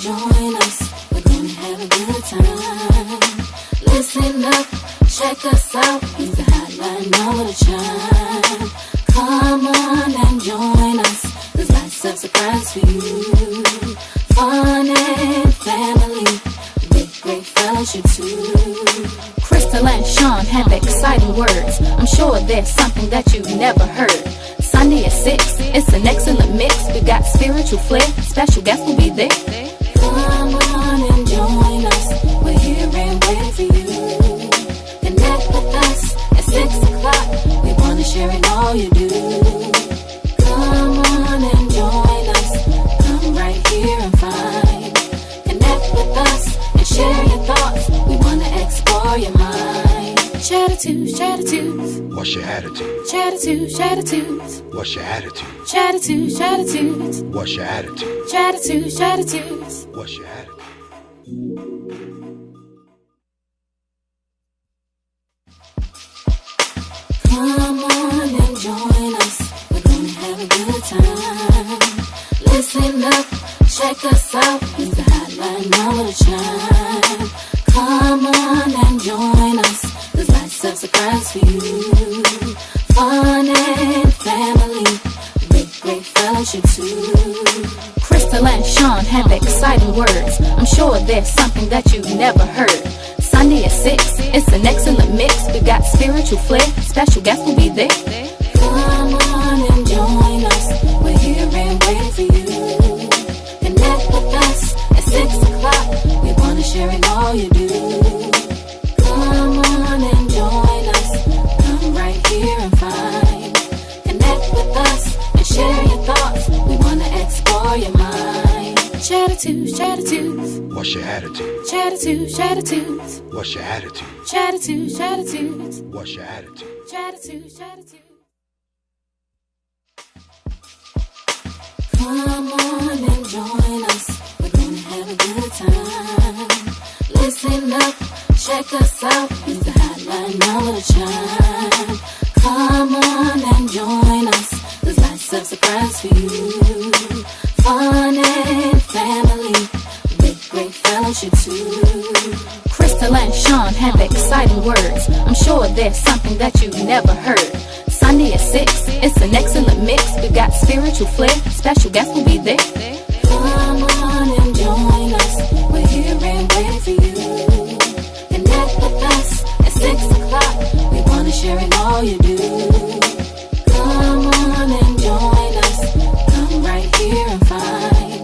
join us. We're gonna have a good time. Listen up, check us out. Use the hotline number to chime. Come on and join us. There's lots of surprise for you. Fun and family, with great fellowship too. Crystal and Sean have exciting words. I'm sure there's something that you've never heard. Sunday at 6, it's an excellent mix. We got spiritual flair, special guests will be there. Come on and join us. We're here and waiting for you. Connect with us at 6 o'clock. We wanna share in all you do. Come on and join us. Come right here and find. Connect with us and share your thoughts. We wanna explore your mind. Chattitudes, Chattitudes. What's your attitude? Chattitudes, Chattitudes. What's your attitude? Chattitudes, Chattitudes. What's your attitude? Chattitudes, Chattitudes. What's your attitude? Come on and join us. We're gonna have a good time. Listen up, check us out. Use the hotline number to chime. Come on and join us. There's lots of surprise for you. Fun and family, with great fellowship too. Crystal and Sean have exciting words. I'm sure there's something that you've never heard. Sunday at 6, it's an excellent mix. We got spiritual flair, special guests will be there. Come on and join us. We're here and waiting for you. Connect with us at 6 o'clock. We wanna share in all you do. Come on and join us. Come right here and find. Connect with us and share your thoughts. We wanna explore your mind. Chattitudes, Chattitudes. What's your attitude? Chattitudes, Chattitudes. What's your attitude? Chattitudes, Chattitudes. What's your attitude? Chattitudes, Chattitudes. Come on and join us. We're gonna have a good time. Listen up, check us out. Use the hotline number to chime. Come on and join us. There's lots of surprise for you. Fun and family, with great fellowship too. Crystal and Sean have exciting words. I'm sure there's something that you've never heard. Sunday at 6, it's an excellent mix. We got spiritual flair, special guests will be there. Come on and join us. We're here and waiting for you. Connect with us at 6 o'clock. We wanna share in all you do. Come on and join us. Come right here and find.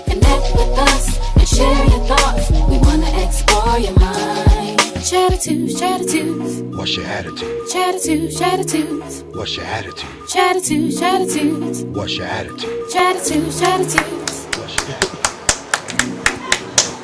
Connect with us and share your thoughts. We wanna explore your mind. Chattitudes, Chattitudes. What's your attitude? Chattitudes, Chattitudes. What's your attitude? Chattitudes, Chattitudes. What's your attitude? Chattitudes, Chattitudes. What's your attitude?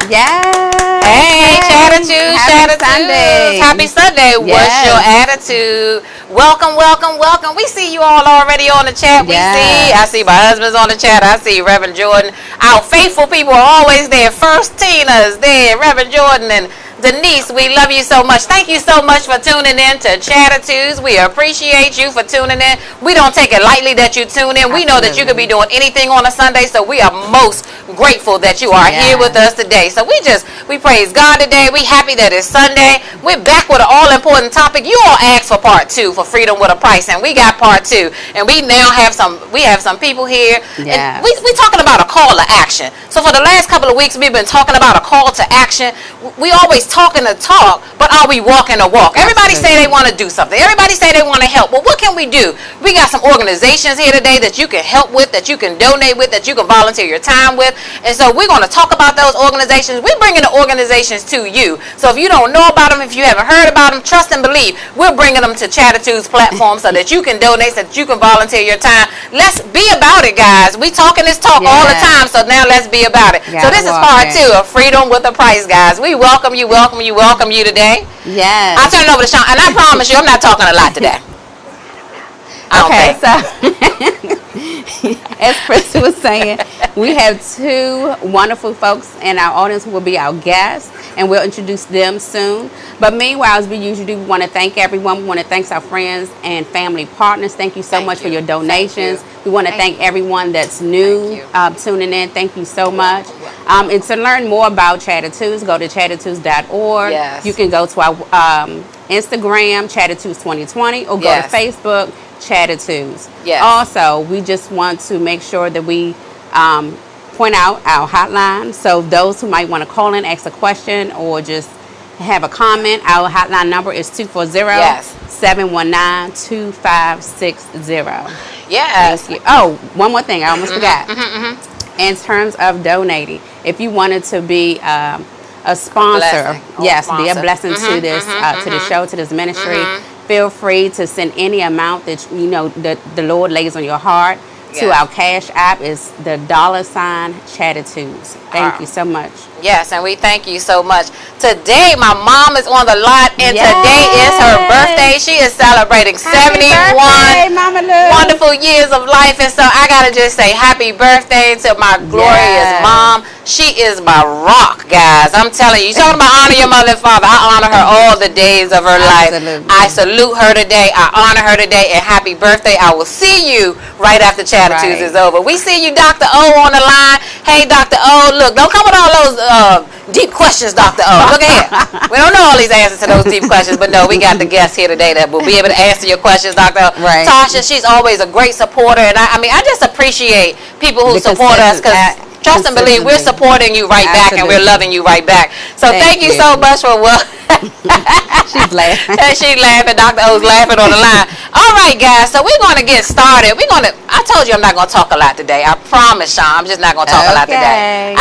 Yes. Hey, Chattitudes, Happy Chattitudes. Sunday. Happy Sunday. What's Yes. your attitude? Welcome, welcome, welcome. We see you all already on the chat. I see my husband's on the chat. I see Reverend Jordan. Our faithful people are always there. First Tina's there. Reverend Jordan and Denise, we love you so much. Thank you so much for tuning in to Chattitudes. We appreciate you for tuning in. We don't take it lightly that you tune in. We know that you could be doing anything on a Sunday, so we are most grateful that you are here with us today. So we praise God today. We happy that it's Sunday. We're back with an all-important topic. You all asked for part 2 for Freedom with a Price, and we got part 2. And we now have some people here. Yeah. And we talking about a call to action. So for the last couple of weeks, we've been talking about a call to action. We always talking the talk, but are we walking the walk? Everybody say they want to do something. Everybody say they want to help. Well, what can we do? We got some organizations here today that you can help with, that you can donate with, that you can volunteer your time with. And so we're going to talk about those organizations. We're bringing the organizations to you. So if you don't know about them, if you haven't heard about them, trust and believe. We're bringing them to Chattitudes platform so that you can donate, so that you can volunteer your time. Let's be about it, guys. We talking this talk all the time, so now let's be about it. So this is part 2 of Freedom with a Price, guys. We welcome you today. Yes. I'll turn it over to Sean, and I promise you I'm not talking a lot today. Okay, so as Chris was saying, we have two wonderful folks in our audience who will be our guests, and we'll introduce them soon. But meanwhile, as we usually do, we want to thank everyone. We want to thank our friends and family partners. Thank you so much for your donations. We want to thank everyone that's new tuning in. Thank you so much. And to learn more about Chattitudes, go to chattitudes.org. Yes. You can go to our Instagram, Chattitudes 2020, or go to Facebook, Chattitudes. Yes. Also, we just want to make sure that we point out our hotline. So those who might want to call in, ask a question, or just have a comment, our hotline number is 240-719-2560. Yes. Thank you. Oh, one more thing. I almost forgot. In terms of donating, if you wanted to be a sponsor, be a blessing to this, to the show, to this ministry, feel free to send any amount that you know that the Lord lays on your heart to our Cash App. Is the $ Chattitudes. Thank you so much. Yes, and we thank you so much. Today, my mom is on the lot, and today is her birthday. She is celebrating 71 wonderful years of life, and so I gotta just say happy birthday to my glorious mom. She is my rock, guys. I'm telling you. You talking about honor your mother and father. I honor her all the days of her life. I salute her today. I honor her today, and happy birthday. I will see you right after Chattitudes is over. We see you, Dr. O, on the line. Hey, Dr. O, look, don't come with all those deep questions, Dr. O. Look at here. We don't know all these answers to those deep questions, but no, we got the guest here today that will be able to answer your questions, Dr. O. Tasha, she's always a great supporter, and I mean, I just appreciate people who support us, because trust and believe, we're supporting you right back, and we're loving you right back. So thank you so much for She's laughing. She's laughing. Dr. O's laughing on the line. All right, guys. So we're going to get started. I told you I'm not going to talk a lot today. I promise, Sean. I'm just not going to talk a lot today.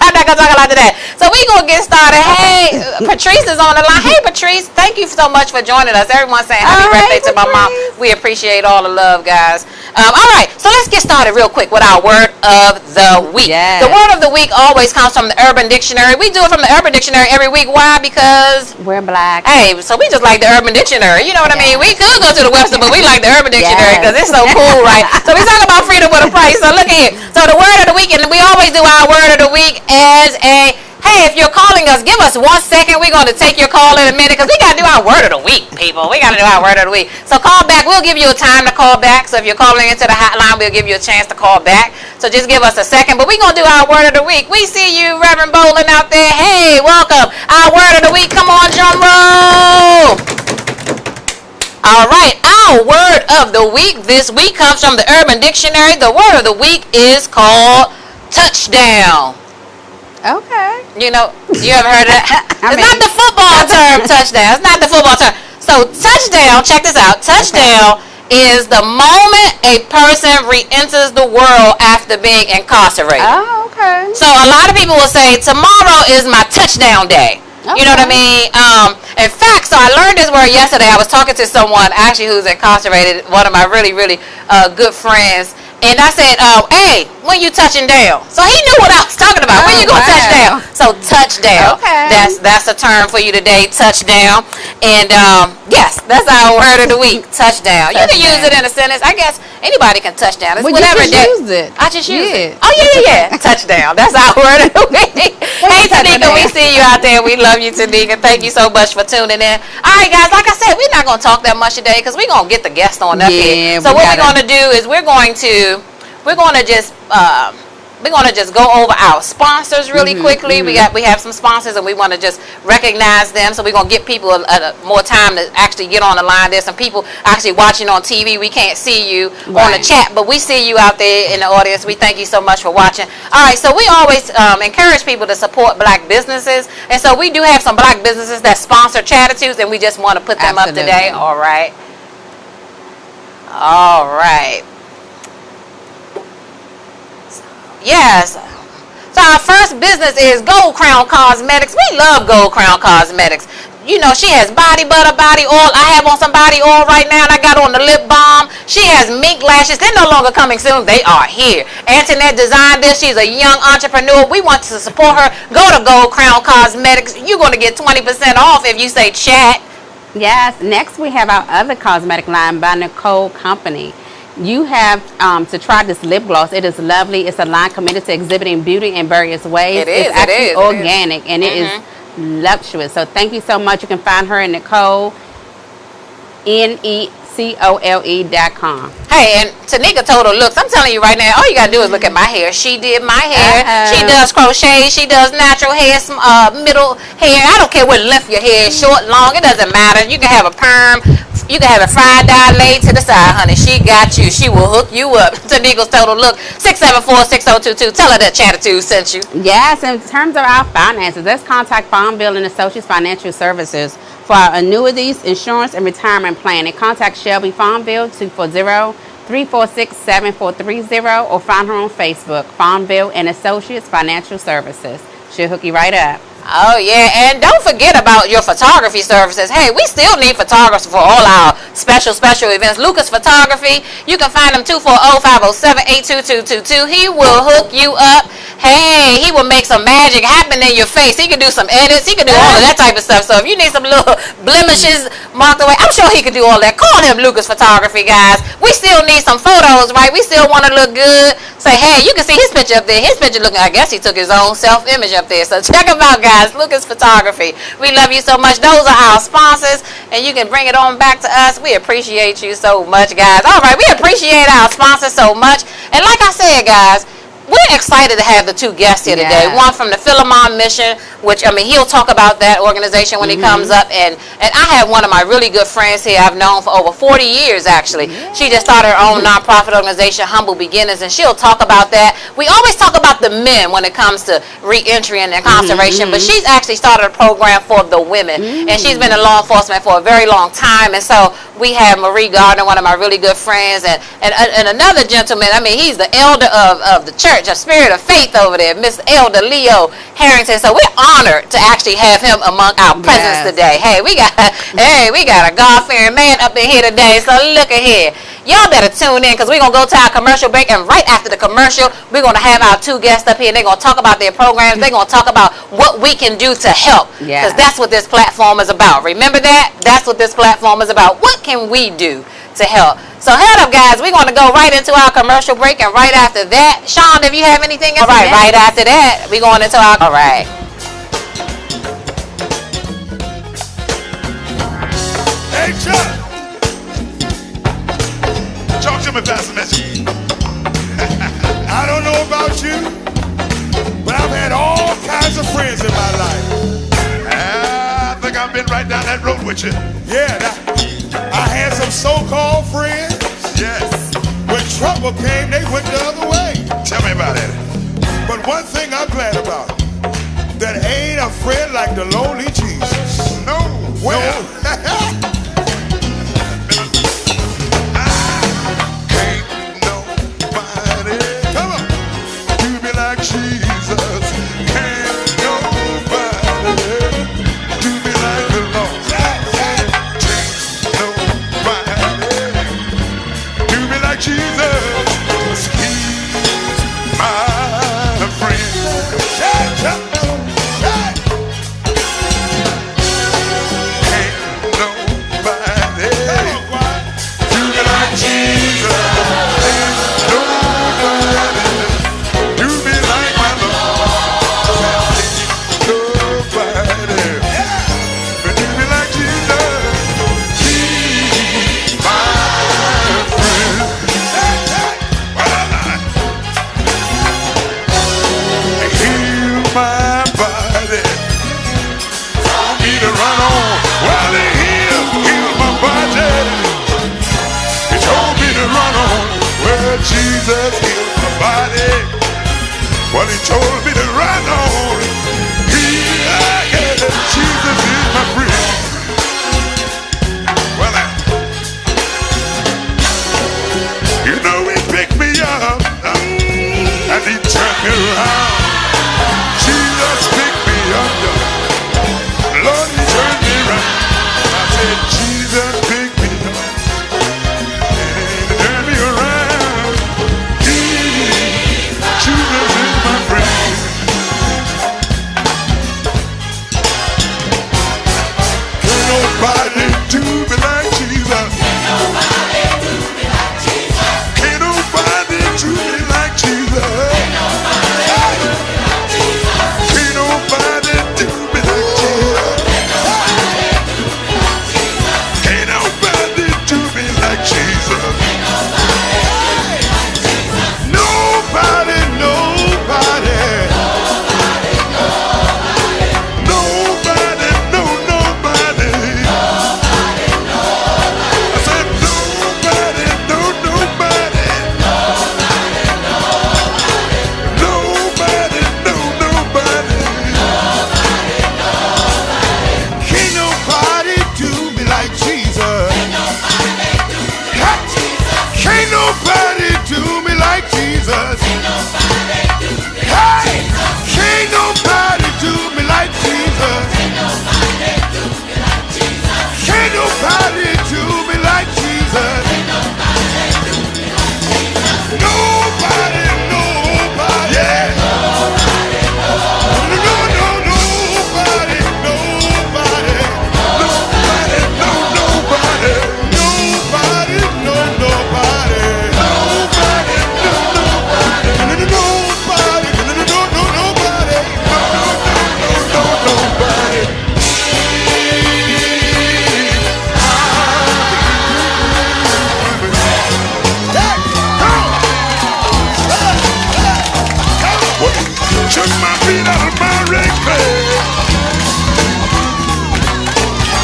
I'm not going to talk a lot today. So we're going to get started. Hey, Patrice is on the line. Hey, Patrice. Thank you so much for joining us. Everyone saying happy birthday to my mom. We appreciate all the love, guys. All right. So let's get started real quick with our word of the week. The word of the week always comes from the Urban Dictionary. We do it from the Urban Dictionary every week. Why? Because we're black. Hey, so we just like the Urban Dictionary. You know what I mean? We could go to the Webster, but we like the Urban Dictionary because it's so cool, right? So we talk about freedom with a price. So look at it. So the word of the week, and we always do our word of the week as a, hey, if you're calling us, give us 1 second. We're going to take your call in a minute because we got to do our word of the week, people. We got to do our word of the week. So call back. We'll give you a time to call back. So if you're calling into the hotline, we'll give you a chance to call back. So just give us a second. But we're going to do our word of the week. We see you, Reverend Bolin, out there. Hey, welcome. Our word of the week. Come on, drum roll. All right. Our word of the week this week comes from the Urban Dictionary. The word of the week is called touchdown. Okay. You know, you ever heard of that? It's not the football term, touchdown. It's not the football term. So touchdown, check this out. Touchdown is the moment a person re-enters the world after being incarcerated. Oh, okay. So a lot of people will say, tomorrow is my touchdown day. You know what I mean? In fact, so I learned this word yesterday. I was talking to someone actually who's incarcerated, one of my really, really good friends. And I said, hey, when you touching down? So he knew what I was talking about. When you going to touch down? So touchdown. Okay. That's a term for you today, touchdown. And yes, that's our word of the week, touchdown. You can use it in a sentence. I guess anybody can touchdown. It's whatever you just use it. I just use it. Oh, yeah. Touchdown. That's our word of the week. Hey, Tanika, we see you out there. We love you, Tanika. Thank you so much for tuning in. All right, guys, like I said, we're not going to talk that much today because we're going to get the guest on up here. So what we're going to do is we're going to just go over our sponsors really quickly. We have some sponsors and we want to just recognize them. So we're going to give people more time to actually get on the line. There's some people actually watching on TV. We can't see you on the chat, but we see you out there in the audience. We thank you so much for watching. All right, so we always encourage people to support black businesses. And so we do have some black businesses that sponsor Chattitudes, and we just want to put them up today. All right. Yes. So our first business is Gold Crown Cosmetics. We love Gold Crown Cosmetics. You know, she has body butter, body oil. I have on some body oil right now, and I got on the lip balm. She has mink lashes. They're no longer coming soon. They are here. Antoinette designed this. She's a young entrepreneur. We want to support her. Go to Gold Crown Cosmetics. You're going to get 20% off if you say chat. Yes. Next, we have our other cosmetic line by Nicole Company. You have to try this lip gloss. It is lovely. It's a line committed to exhibiting beauty in various ways. It is. It's actually it is. organic, and it is luxurious. So thank you so much. You can find her in Nicole, NECOLE.com. Hey, and Tanika Total Looks, I'm telling you right now, all you gotta do is look at my hair. She did my hair. She does crochet. She does natural hair, middle hair. I don't care what length your hair is, short, long. It doesn't matter. You can have a perm. You can have a fried dye laid to the side, honey. She got you. She will hook you up. Tanika's Total Look, 674-6022. Tell her that Chattitudes sent you. Yes, in terms of our finances, let's contact Farmville and Associates Financial Services for our annuities, insurance, and retirement planning. Contact Shelby Farmville 240-346-7430 or find her on Facebook, Farmville and Associates Financial Services. She'll hook you right up. Oh, yeah, and don't forget about your photography services. Hey, we still need photographers for all our special events. Lucas Photography, you can find him 240-507-82222. He will hook you up. Hey, he will make some magic happen in your face. He can do some edits. He can do all of that type of stuff. So if you need some little blemishes marked away, I'm sure he could do all that. Call him Lucas Photography, guys. We still need some photos, right? We still want to look good. Say, hey, you can see his picture up there. His picture looking, I guess he took his own self-image up there. So check him out, guys. Lucas Photography. We love you so much. Those are our sponsors, and you can bring it on back to us. We appreciate you so much, guys. All right, we appreciate our sponsors so much. And like I said, guys, we're excited to have the two guests here today. Yeah. One from the Philemon Mission, which, I mean, he'll talk about that organization when he comes up. And I have one of my really good friends here I've known for over 40 years, actually. Yeah. She just started her own nonprofit organization, Humble Beginners, and she'll talk about that. We always talk about the men when it comes to reentry and incarceration, but she's actually started a program for the women. And she's been in law enforcement for a very long time. And so we have Marie Garner, one of my really good friends, and another gentleman. I mean, he's the elder of the church, a Spirit of Faith over there, Miss Elder Leo Harrington. So we're honored to actually have him among our presence today. Hey, we got a God-fearing man up in here today. So look at here. Y'all better tune in because we're going to go to our commercial break, and right after the commercial, we're going to have our two guests up here, and they're going to talk about their programs. They're going to talk about what we can do to help, because that's what this platform is about. Remember that? That's what this platform is about. What can we do to help? So head up, guys. We're going to go right into our commercial break, and right after that, Sean, if you have anything else? All right, right after that, we're going into our... All right. Hey, Chuck! Talk to me, Pastor Mitchell. I don't know about you, but I've had all kinds of friends in my life. I think I've been right down that road with you. Yeah, I had some so-called friends. Yes. When trouble came, they went the other way. Tell me about it. But one thing I'm glad about, that ain't a friend like the lonely Jesus. No. Well. No. Jesus healed my body. Well, he told me to run on. Jesus is my friend. Well, you know he picked me up and he turned me around. Jesus picked me up, Lord, he turned me around. I said, Jesus picked me up and he turned me around. Jesus is my friend.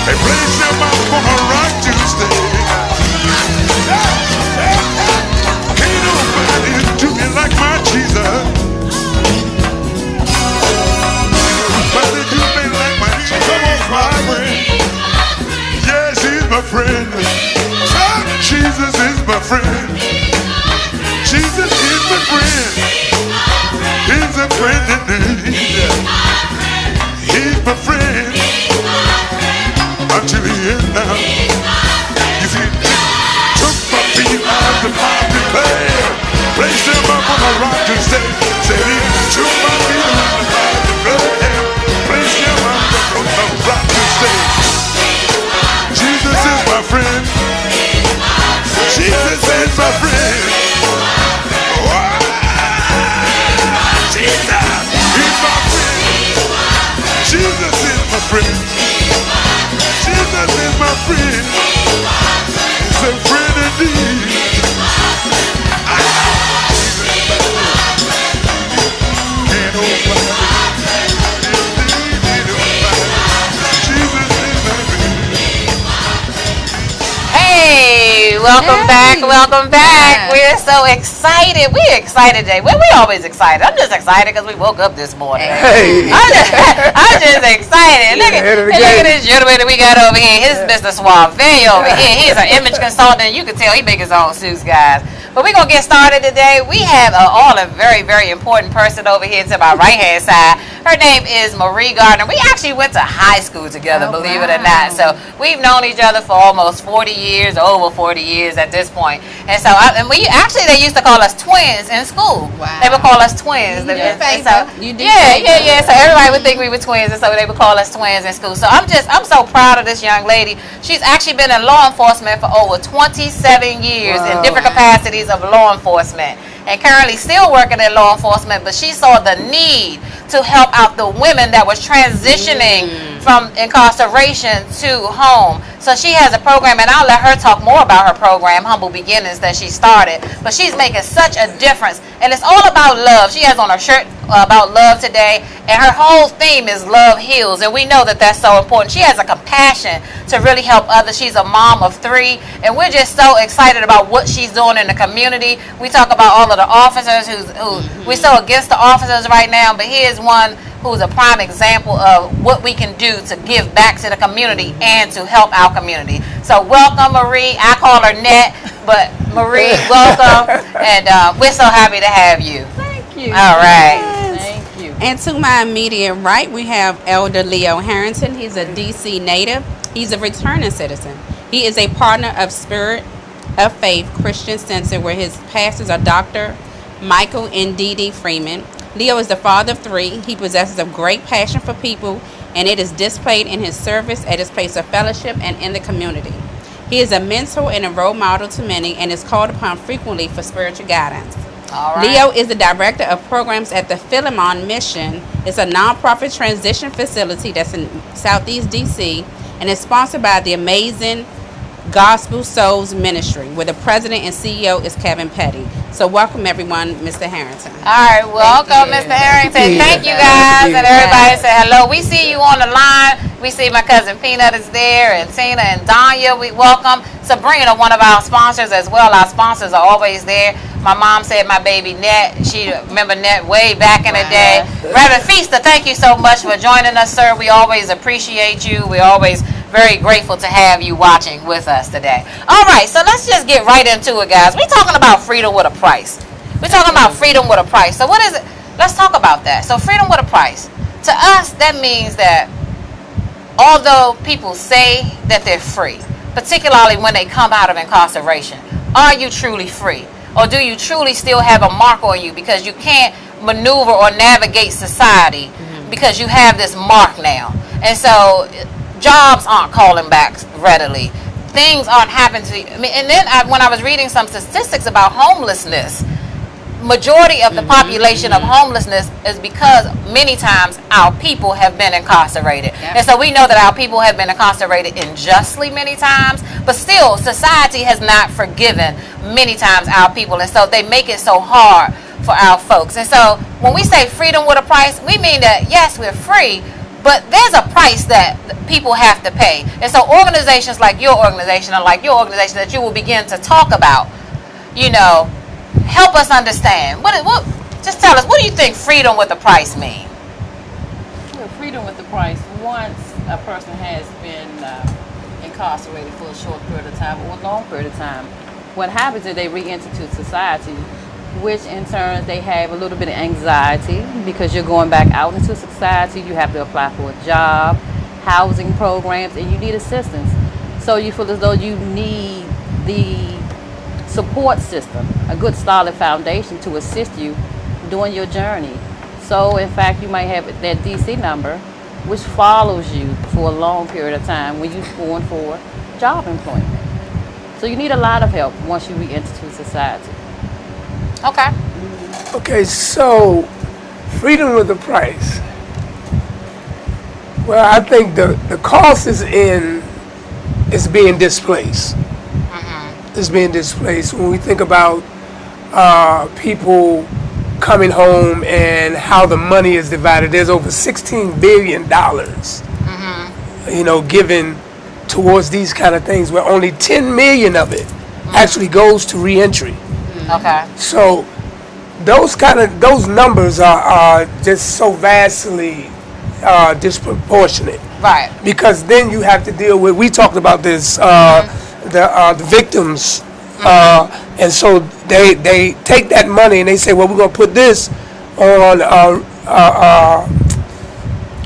A place that I'm gonna rock to stay. Ain't nobody do me like my Jesus. Nobody do me like my Jesus. Come on, my friend. Yes, he's my friend. Jesus is my friend. Jesus is my friend. He's a friend indeed. He's my friend. Until the end now. You see, took my feet out the mountain bed. Placed them up on a rock to stay. Said he took my feet out the mountain bed. Placed them up on a rock to stay. Jesus is my friend. Jesus is my friend. Oh, Jesus is my friend. Jesus is my friend. Jesus is my friend. He's a friend indeed. Ain't nobody. Jesus is my friend. Hey, welcome back, welcome back. We're so excited. We're excited today. Well, we always excited. I'm just excited because we woke up this morning. Hey. I'm just excited. Look at this gentleman that we got over here. His Mr. Suave over here. He's an image consultant. You can tell he make his own suits, guys. But we're going to get started today. We have a very, very important person over here to my right-hand side. Her name is Marie Garner. We actually went to high school together, believe it or not. So we've known each other for almost 40 years, over 40 years at this point. And so, they used to call us twins in school. Wow. They would call us twins. You did. Yeah. So everybody would think we were twins, and so they would call us twins in school. So I'm so proud of this young lady. She's actually been in law enforcement for over 27 years in different capacities of law enforcement, and currently still working in law enforcement. But she saw the need to help out the women that was transitioning from incarceration to home. So she has a program, and I'll let her talk more about her program, Humble Beginnings, that she started. But she's making such a difference, and it's all about love. She has on her shirt about love today, and her whole theme is love heals, and we know that that's so important. She has a compassion to really help others. She's a mom of 3, and we're just so excited about what she's doing in the community. We talk about all of the officers who we're so against the officers right now, but here's one who's a prime example of what we can do to give back to the community and to help our community. So welcome, Marie. I call her Net, but Marie, welcome, and we're so happy to have you. Thank you. All right. Thank you. And to my immediate right, we have Elder Leo Harrington. He's a DC native. He's a returning citizen. He is a partner of Spirit of Faith Christian Center, where his pastors are Dr. Michael and Dee Freeman. Leo is the father of 3. He possesses a great passion for people, and it is displayed in his service at his place of fellowship and in the community. He is a mentor and a role model to many, and is called upon frequently for spiritual guidance. All right. Leo is the director of programs at the Philemon Mission. It's a nonprofit transition facility that's in Southeast DC, and is sponsored by the amazing Gospel Souls Ministry, where the president and CEO is Kevin Petty. So welcome everyone, Mr. Harrington. All right, welcome, Mr. Harrington. Thank you guys, and everybody say hello. We see you on the line. We see my cousin Peanut is there, and Tina and Danya. We welcome Sabrina, one of our sponsors as well. Our sponsors are always there. My mom said my baby Net. She remember Net way back in the day. Reverend Feaster, thank you so much for joining us, sir. We always appreciate you. We're always very grateful to have you watching with us today. All right, so let's just get right into it, guys. We're talking about freedom with a price. We're talking about freedom with a price. So what is it? Let's talk about that. So freedom with a price. To us, that means that although people say that they're free, particularly when they come out of incarceration, are you truly free? Or do you truly still have a mark on you because you can't maneuver or navigate society because you have this mark now? And so jobs aren't calling back readily. Things aren't happening to you. And then when I was reading some statistics about homelessness, majority of the population of homelessness is because many times our people have been incarcerated. And so we know that our people have been incarcerated unjustly many times, but still society has not forgiven many times our people, and so they make it so hard for our folks. And so when we say freedom with a price, we mean that yes, we're free, But there's a price that people have to pay. And so organizations like your organization or like your organization that you will begin to talk about, you know, help us understand. Just tell us, what do you think freedom with a price mean? Well, freedom with the price, once a person has been incarcerated for a short period of time or a long period of time, what happens is they re-enter to society, which in turn they have a little bit of anxiety because you're going back out into society. You have to apply for a job, housing programs, and you need assistance. So you feel as though you need the support system, a good solid foundation to assist you during your journey. So in fact, you might have that DC number, which follows you for a long period of time when you're going for job employment. So you need a lot of help once you re-enter to society. Okay. Okay, so freedom with a price. Well, I think the cost is being displaced. It's being displaced. When we think about people coming home and how the money is divided, there's over $16 billion, you know, given towards these kind of things, where only 10 million of it actually goes to reentry. Okay. So those numbers are just so vastly disproportionate. Right. Because then you have to deal with, we talked about this, the victims, and so they take that money and they say, well, we're going to put this on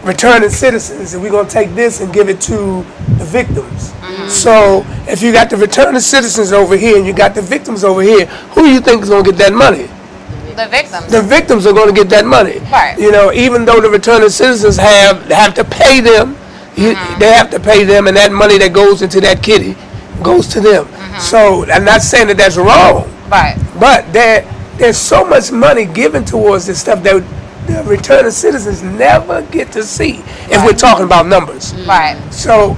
returning citizens, and we're going to take this and give it to the victims. So if you got the returning citizens over here and you got the victims over here, who do you think is going to get that money? The victims. The victims are going to get that money. Right. You know, even though the returning citizens have to pay them, they have to pay them, and that money that goes into that kitty goes to them. So I'm not saying that that's wrong. Right. But there's so much money given towards this stuff that the returning citizens never get to see if we're talking about numbers. Right. So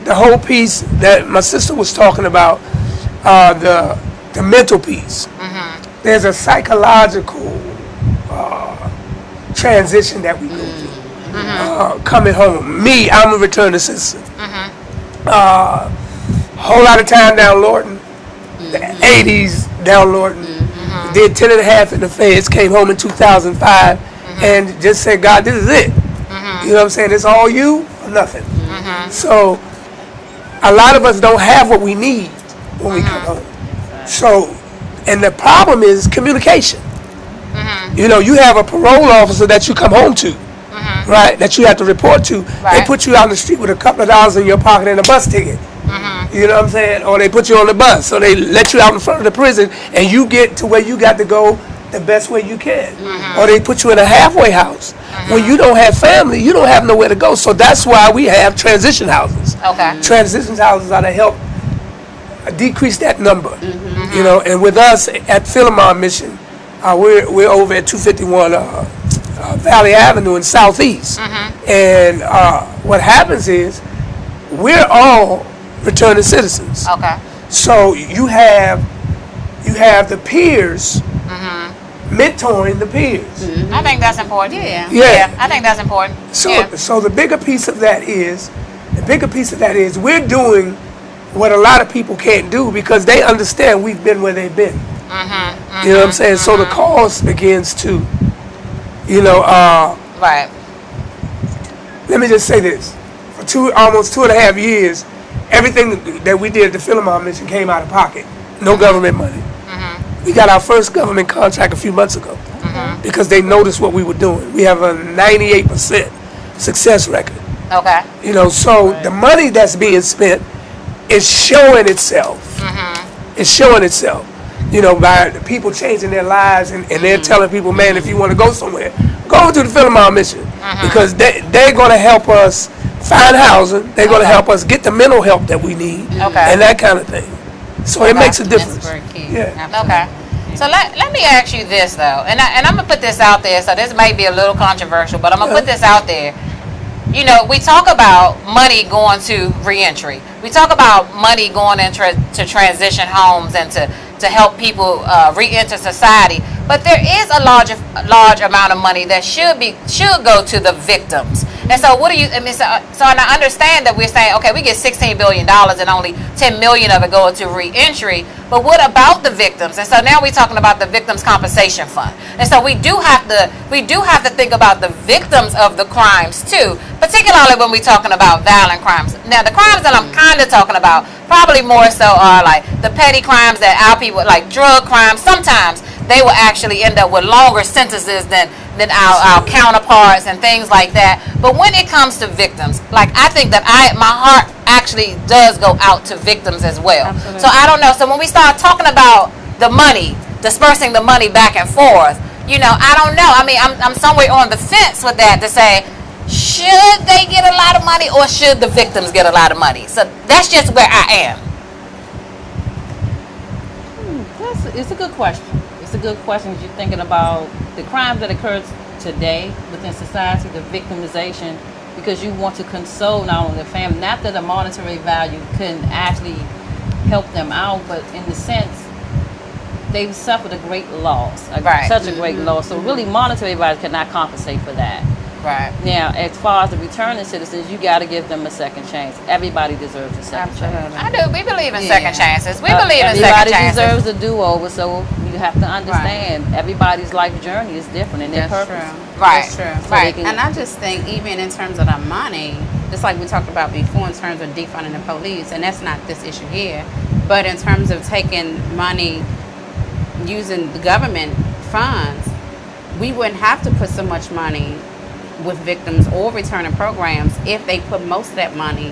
the whole piece that my sister was talking about, the mental piece, there's a psychological transition that we go through. Coming home. Me, I'm a returning citizen. Whole lot of time down Lorton, the 80s down Lorton. Did 10 and a half in the feds, came home in 2005, and just said, God, this is it. You know what I'm saying? It's all you or nothing. So a lot of us don't have what we need when we come home. So, and the problem is communication. You know, you have a parole officer that you come home to, right, that you have to report to. They put you out in the street with a couple of dollars in your pocket and a bus ticket. You know what I'm saying? Or they put you on the bus, so they let you out in front of the prison, and you get to where you got to go the best way you can. Or they put you in a halfway house. When you don't have family, you don't have nowhere to go. So that's why we have transition houses. Okay. Transition houses are to help decrease that number. You know, and with us at Philemon Mission, we're over at 251 Valley Avenue in Southeast. And what happens is we're all returning citizens. Okay. So you have the peers mentoring the peers. I think that's important. Yeah. I think that's important. So the bigger piece of that is we're doing what a lot of people can't do because they understand we've been where they've been. You know what I'm saying? So the cost begins to, you know, right. Let me just say this. For almost 2.5 years, everything that we did at the Philemon Mission came out of pocket. No government money. We got our first government contract a few months ago because they noticed what we were doing. We have a 98% success record. Okay. You know, so the money that's being spent is showing itself. It's showing itself. You know, by the people changing their lives and they're telling people, man, if you want to go somewhere, go to the Philemon Mission because they're going to help us find housing. They're going to help us get the mental help that we need and that kind of thing. So it makes a difference. That's very key. Yeah. Okay. So let me ask you this though, and I'm gonna put this out there. So this may be a little controversial, but I'm gonna put this out there. You know, we talk about money going to reentry. We talk about money going into transition homes and to to help people re-enter society. But there is a large amount of money that should go to the victims. And so what do you, I mean, so and I understand that we're saying, okay, we get $16 billion and only 10 million of it going to re-entry, but what about the victims? And so now we're talking about the Victims Compensation Fund. And so we do have to think about the victims of the crimes too, particularly when we're talking about violent crimes. Now the crimes that I'm kind of talking about probably more so are like the petty crimes that our people, like drug crimes. Sometimes they will actually end up with longer sentences than our counterparts and things like that. But when it comes to victims, like I think that my heart actually does go out to victims as well. Absolutely. So I don't know. So when we start talking about the money, dispersing the money back and forth, you know, I don't know. I mean, I'm somewhere on the fence with that to say, should they get a lot of money or should the victims get a lot of money? So that's just where I am. It's a good question. It's a good question because you're thinking about the crimes that occur today within society, the victimization, because you want to console not only the family, not that a monetary value can actually help them out, but in the sense they've suffered a great loss, such a great loss. So really monetary value cannot compensate for that. Right. Now, as far as the returning citizens, you got to give them a second chance. Everybody deserves a second chance. I do. We believe in second chances. We believe in second chances. Everybody deserves a do-over, so you have to understand everybody's life journey is different and their purpose. True. Right. That's true. So Right. And I just think even in terms of the money, just like we talked about before in terms of defunding the police, and that's not this issue here, but in terms of taking money using the government funds, we wouldn't have to put so much money with victims or returning programs if they put most of that money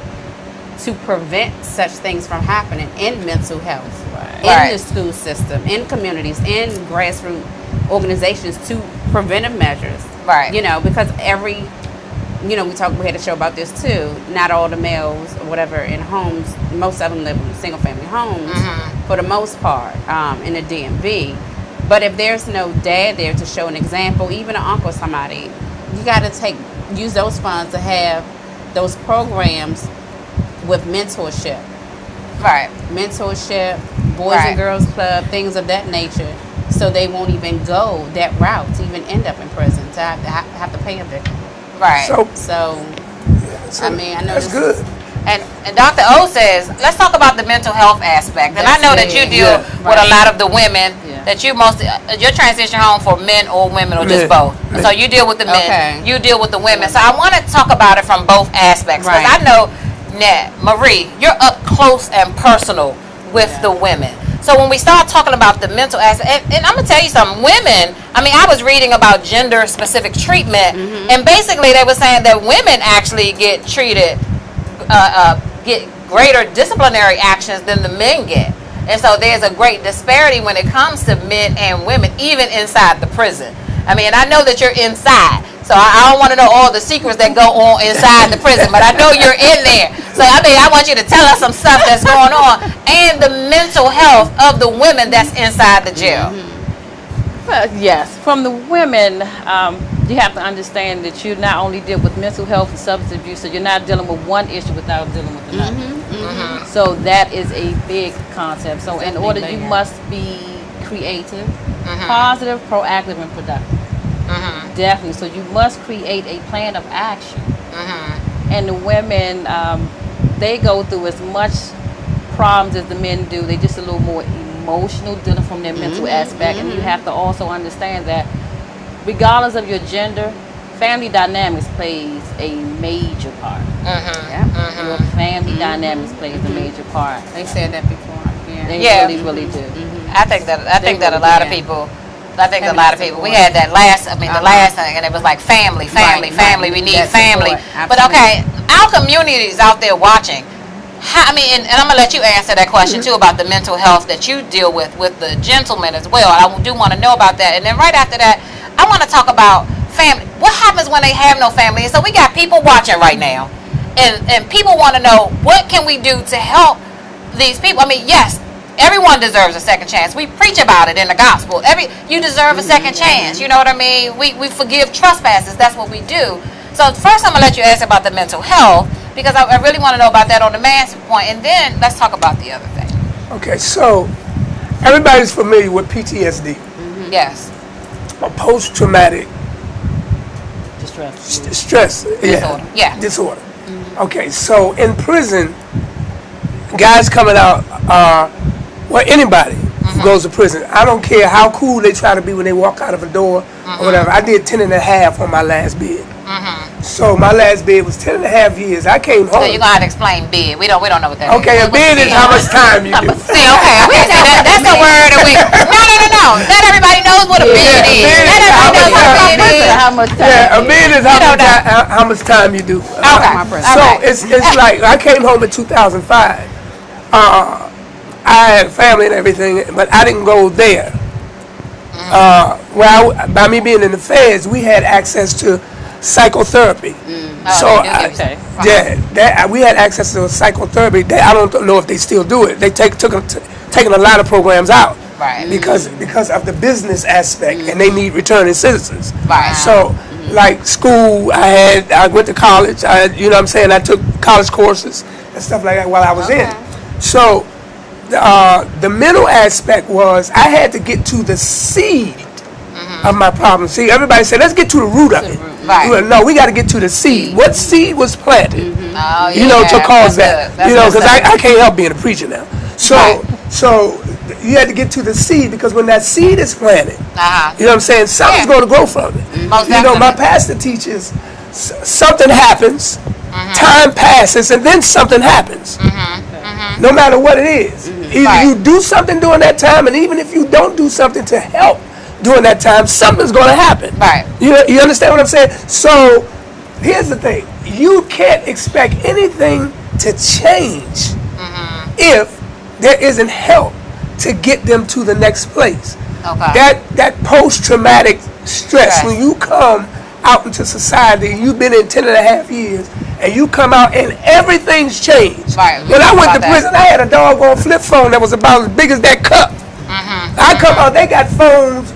to prevent such things from happening in mental health, in the school system, in communities, in grassroots organizations to preventive measures. Right. You know, because we had a show about this too. Not all the males or whatever in homes, most of them live in single family homes for the most part in the DMV. But if there's no dad there to show an example, even an uncle or somebody, you got to use those funds to have those programs with mentorship. Right. Mentorship, Boys and Girls Club, things of that nature, so they won't even go that route to even end up in prison, to have to pay a victim. Right. So I mean, I know that's good. And Dr. O says, let's talk about the mental health aspect. And I know that you deal with a lot of the women that you your transition home for men or women or just both. So you deal with the men, you deal with the women. So I want to talk about it from both aspects because I know, Marie, you're up close and personal with the women. So when we start talking about the mental aspect, and I'm going to tell you something, women, I mean, I was reading about gender-specific treatment, and basically they were saying that women actually get treated, get greater disciplinary actions than the men get. And so there's a great disparity when it comes to men and women, even inside the prison. I mean, I know that you're inside, so I don't want to know all the secrets that go on inside the prison, but I know you're in there. So, I mean, I want you to tell us some stuff that's going on and the mental health of the women that's inside the jail. Yes, from the women, you have to understand that you not only deal with mental health and substance abuse, so you're not dealing with one issue without dealing with another. So that is a big concept. So in order, you must be creative, positive, proactive, and productive. Definitely. So you must create a plan of action. And the women, they go through as much problems as the men do. They just a little more emotional, dealing from their mental aspect. And you have to also understand that regardless of your gender, family dynamics plays a major part. Your family dynamics plays a major part. They said that before. They really, really do. I think that a lot of people. We had that last thing, and it was like family. We need family. But okay, our community is out there watching. And I'm gonna let you answer that question too about the mental health that you deal with the gentlemen as well. I do want to know about that. And then right after that, I want to talk about family. What happens when they have no family? And so we got people watching right now, and people want to know, what can we do to help these people? I mean, yes, everyone deserves a second chance. We preach about it in the gospel. You deserve a second chance. You know what I mean? We forgive trespasses. That's what we do. So first, I'm gonna let you ask about the mental health, because I really want to know about that on the man's point, and then let's talk about the other thing. Okay, so everybody's familiar with PTSD, Yes. or post-traumatic stress Disorder. Yeah. disorder. Okay, so in prison, guys coming out, well, anybody who goes to prison, I don't care how cool they try to be when they walk out of a door or whatever. I did 10 and a half on my last bid. So my last bid was 10 and a half years. I came home. So you're gonna have to explain bid. We don't know what that is. Okay, a bid is how much time you do. See, okay, we say that's a word that we. No. Not everybody knows what a bid is. Not everybody knows what a bid is. How much time? Yeah, a bid is how much time you do. Okay. So it's like I came home in 2005. I had family and everything, but I didn't go there. By me being in the feds, we had access to psychotherapy. So we had access to psychotherapy. I don't know if they still do it. They taking a lot of programs out. Right. Because of the business aspect, and they need returning citizens. Right. So, like school, I went to college. You know what I'm saying? I took college courses and stuff like that while I was in. So, the mental aspect was I had to get to the seed of my problem. See, everybody said, let's get to the root of it. Right. No, we got to get to the seed. What seed was planted? Oh, You know, to cause that's that. good. You know, That's because good. I can't help being a preacher now. So you had to get to the seed, because when that seed is planted, you know what I'm saying, something's going to grow from it. Most You know, my definitely. pastor teaches something happens, time passes, and then something happens. No matter what it is. Either you do something during that time, and even if you don't do something to help during that time, something's going to happen. Right. You understand what I'm saying? So here's the thing. You can't expect anything to change if there isn't help to get them to the next place. Okay. That post-traumatic stress, when you come out into society, you've been in 10 and a half years, and you come out and everything's changed. Right. When I went to About prison, I had a doggone flip phone that was about as big as that cup. I come out, they got phones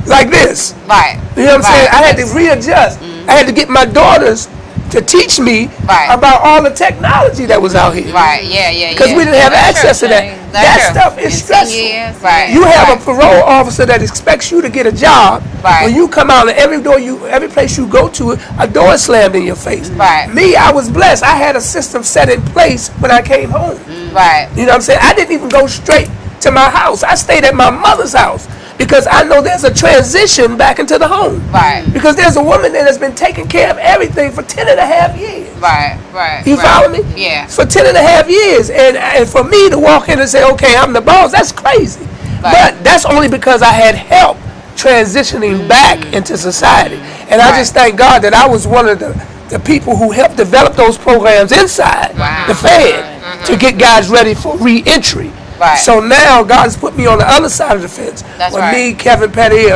like this. Right. You know what I'm saying? I had to readjust. I had to get my daughters to teach me about all the technology that was out here. Right. Yeah. Because we didn't have access to that. That stuff is stressful. Right. You have a parole officer that expects you to get a job. Right. When you come out, and every place you go to, a door is slammed in your face. Right. Me, I was blessed. I had a system set in place when I came home. Right. You know what I'm saying? I didn't even go straight to my house. I stayed at my mother's house, because I know there's a transition back into the home. Right. Because there's a woman that has been taking care of everything for 10 and a half years. Right. You follow me? Yeah. For 10 and a half years. And for me to walk in and say, okay, I'm the boss, that's crazy. But that's only because I had help transitioning back into society. And I just thank God that I was one of the people who helped develop those programs inside the Fed to get guys ready for re-entry. Right. So now God has put me on the other side of the fence. That's With right. me, Kevin Petty,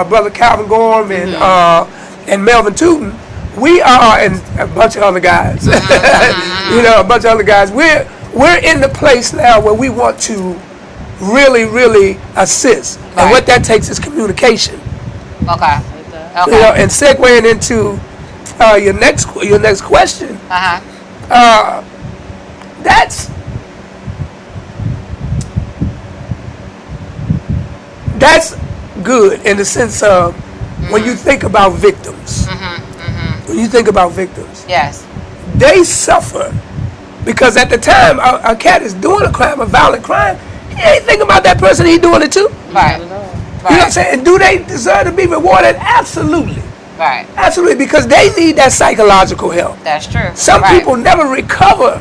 Brother Calvin Gorham, and Melvin Tootin, we are, and a bunch of other guys. You know, a bunch of other guys. We're in the place now where we want to really, really assist. And what that takes is communication. Okay. You know, and segueing into your next question. That's good in the sense of when you think about victims. When you think about victims, Yes. they suffer because at the time a cat is doing a crime, a violent crime, he ain't thinking about that person he doing it to. Right. You know what I'm saying? And do they deserve to be rewarded? Absolutely. Right. Absolutely, because they need that psychological help. That's true. Some people never recover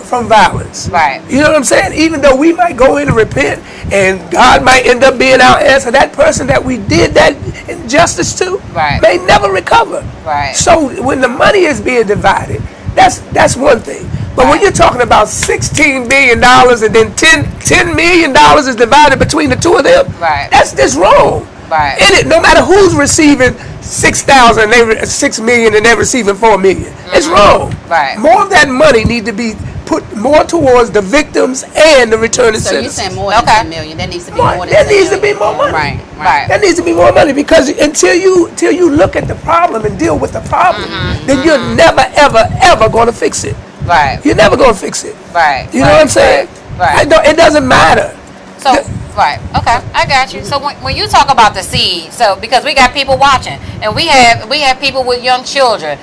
from violence. Right. You know what I'm saying? Even though we might go in and repent, and God might end up being our answer, that person that we did that injustice to may never recover. Right. So when the money is being divided, that's one thing. But when you're talking about $16 billion and then $10 million is divided between the two of them, that's just wrong. Right. And no matter who's receiving $6 million and they're receiving $4 million, it's wrong. Right. More of that money need to be put more towards the victims and the returning So you're citizens. saying more than 10 million? There needs to be more than 10 There million. needs to be more money. Right. There needs to be more money, because until you look at the problem and deal with the problem, then you're never ever going to fix it. Right. You're never going to fix it. Right. You know what I'm saying? Right. It doesn't matter. So Right. Okay. I got you. So when you talk about the seed, so because we got people watching, and we have people with young children,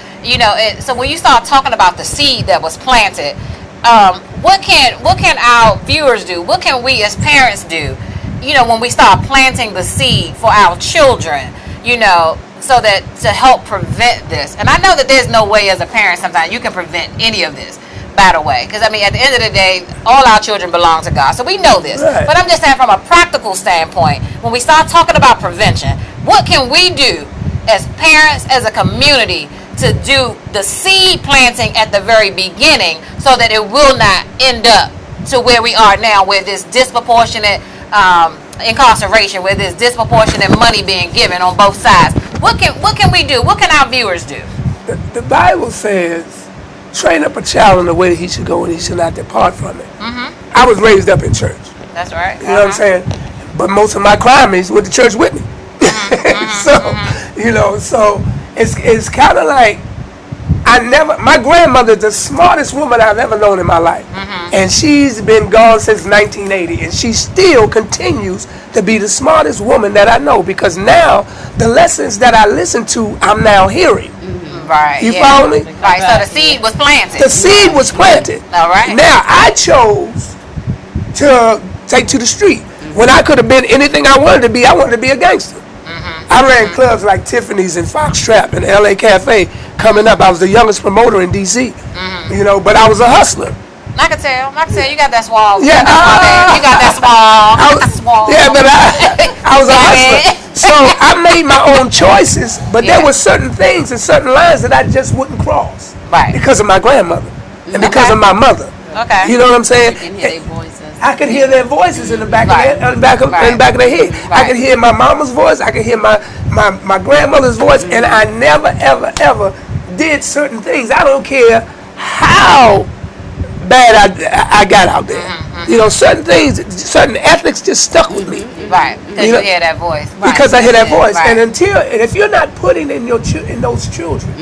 so when you start talking about the seed that was planted, what can our viewers do? What can we as parents do? When we start planting the seed for our children, so that to help prevent this. And I know that there's no way as a parent sometimes you can prevent any of this. By the way, because at the end of the day, all our children belong to God, so we know this. Right. But I'm just saying, from a practical standpoint, when we start talking about prevention, what can we do as parents, as a community, to do the seed planting at the very beginning, so that it will not end up to where we are now, where this disproportionate incarceration, where there's disproportionate money being given on both sides. What can we do? What can our viewers do? The Bible says, train up a child in the way that he should go, and he should not depart from it. I was raised up in church. That's right. You know what I'm saying? But most of my crimes went to church with me. So it's kind of like, my grandmother's the smartest woman I've ever known in my life. And she's been gone since 1980, and she still continues to be the smartest woman that I know, because now the lessons that I listen to, I'm now hearing. Right. You follow me? Right. So the seed was planted. The seed was planted. All right. Now I chose to take to the street when I could have been anything I wanted to be. I wanted to be a gangster. I ran clubs like Tiffany's and Foxtrap and LA Cafe coming up. I was the youngest promoter in DC. But I was a hustler. I can tell. You got that swall. Yeah. You got that swall. Yeah, but I was a hustler. So I made my own choices, but there were certain things and certain lines that I just wouldn't cross. Right. Because of my grandmother and because of my mother. Okay. You know what I'm saying? You can hear their voices. I could hear their voices in the back of their head. I could hear my mama's voice. I could hear my grandmother's voice, and I never, ever, ever did certain things. I don't care how bad I got out there. Certain things, certain ethics just stuck with me. Right, because you hear that voice. Because I hear that voice. Right. And if you're not putting in those children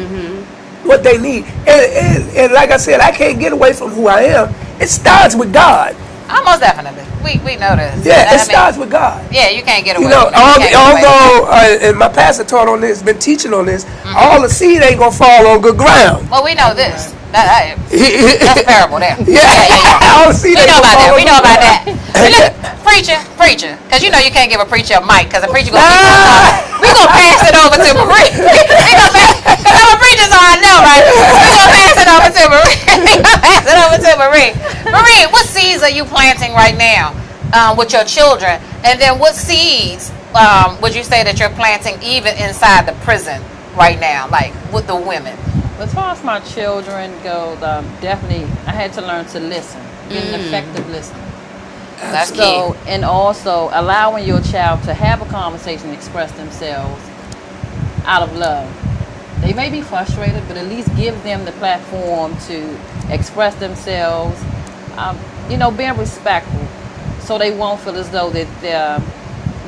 what they need, and like I said, I can't get away from who I am. It starts with God. Almost definitely. We know this. Yeah, it starts with God. Yeah, you can't get away. Although and my pastor taught on this, been teaching on this, all the seed ain't gonna fall on good ground. Well, we know this. That's a parable there. Yeah. All the seed We know about that. ain't gonna fall We know on good about that. ground. Look, preacher, because you can't give a preacher a mic, because a preacher gonna keep on talking. We gonna pass it over to Marie. Because I'm a preacher, so I know, right? We gonna pass it over to Marie. Marie, what seeds are you planting right now with your children? And then what seeds would you say that you're planting even inside the prison right now, like with the women? As far as my children go, definitely I had to learn to listen, be an effective listener. That's So, key. and also allowing your child to have a conversation, express themselves out of love. They may be frustrated, but at least give them the platform to express themselves. Being respectful, so they won't feel as though that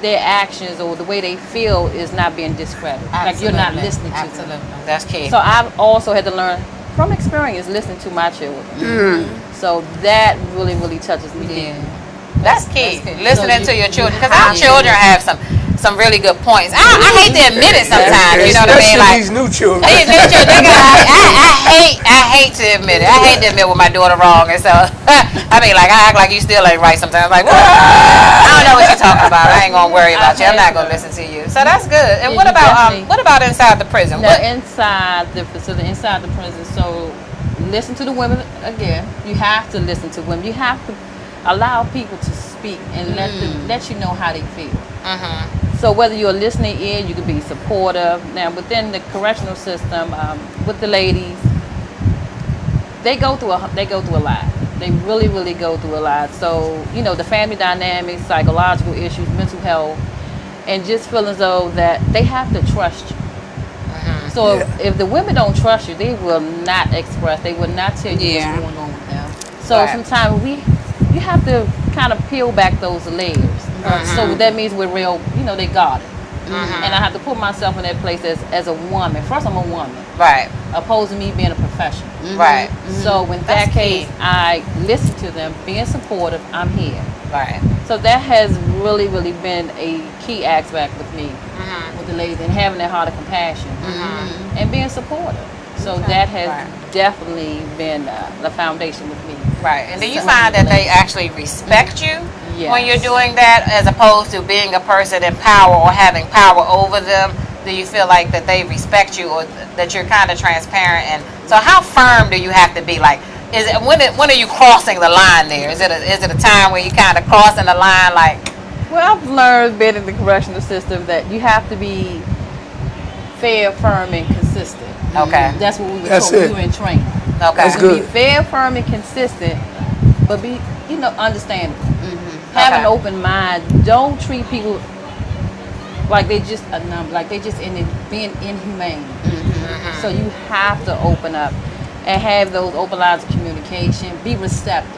their actions or the way they feel is not being discredited. Like you're not listening to them. That's key. So I've also had to learn from experience listening to my children. So that really, really touches me deeply. That's key. Listening to your children, because our children have some really good points. I hate to admit it sometimes. You know what I mean? Like these new children. these new children, I hate to admit it. I hate to admit when my daughter wrong, and so I act like you still ain't right sometimes. Like, what? I don't know what you're talking about. I ain't gonna worry about you. I'm not gonna listen to you. So that's good. And what about inside the prison? Now, inside the facility, inside the prison. So listen to the women again. You have to listen to women. You have to allow people to speak and let you know how they feel. So whether you're listening in, you can be supportive. Now within the correctional system, with the ladies, they go through a lot. They really, really go through a lot. So the family dynamics, psychological issues, mental health, and just feeling as though that they have to trust you. So if the women don't trust you, they will not express. They will not tell you what's going on with them. So sometimes you have to kind of peel back those layers. So that means we're real, they guarded. And I have to put myself in that place as a woman. First, I'm a woman. Right. Opposed to me being a professional. Right. So in that case, I listen to them, being supportive, I'm here. Right. So that has really, really been a key aspect with me, with the ladies, and having that heart of compassion and being supportive. So that has definitely been the foundation with me. Right. And do you find that they actually respect you when you're doing that, as opposed to being a person in power or having power over them? Do you feel like that they respect you, or that you're kind of transparent? And so how firm do you have to be? Like, when are you crossing the line there? Is it a time where you kind of crossing the line, like? Well, I've learned being in the correctional system that you have to be fair, firm, and consistent. Okay. That's what we were That's told. it. We were in training. Okay. That's To good. be fair, firm, and consistent, but be, understandable. Have an open mind. Don't treat people like they just a number, like they just being inhumane. So you have to open up and have those open lines of communication. Be receptive.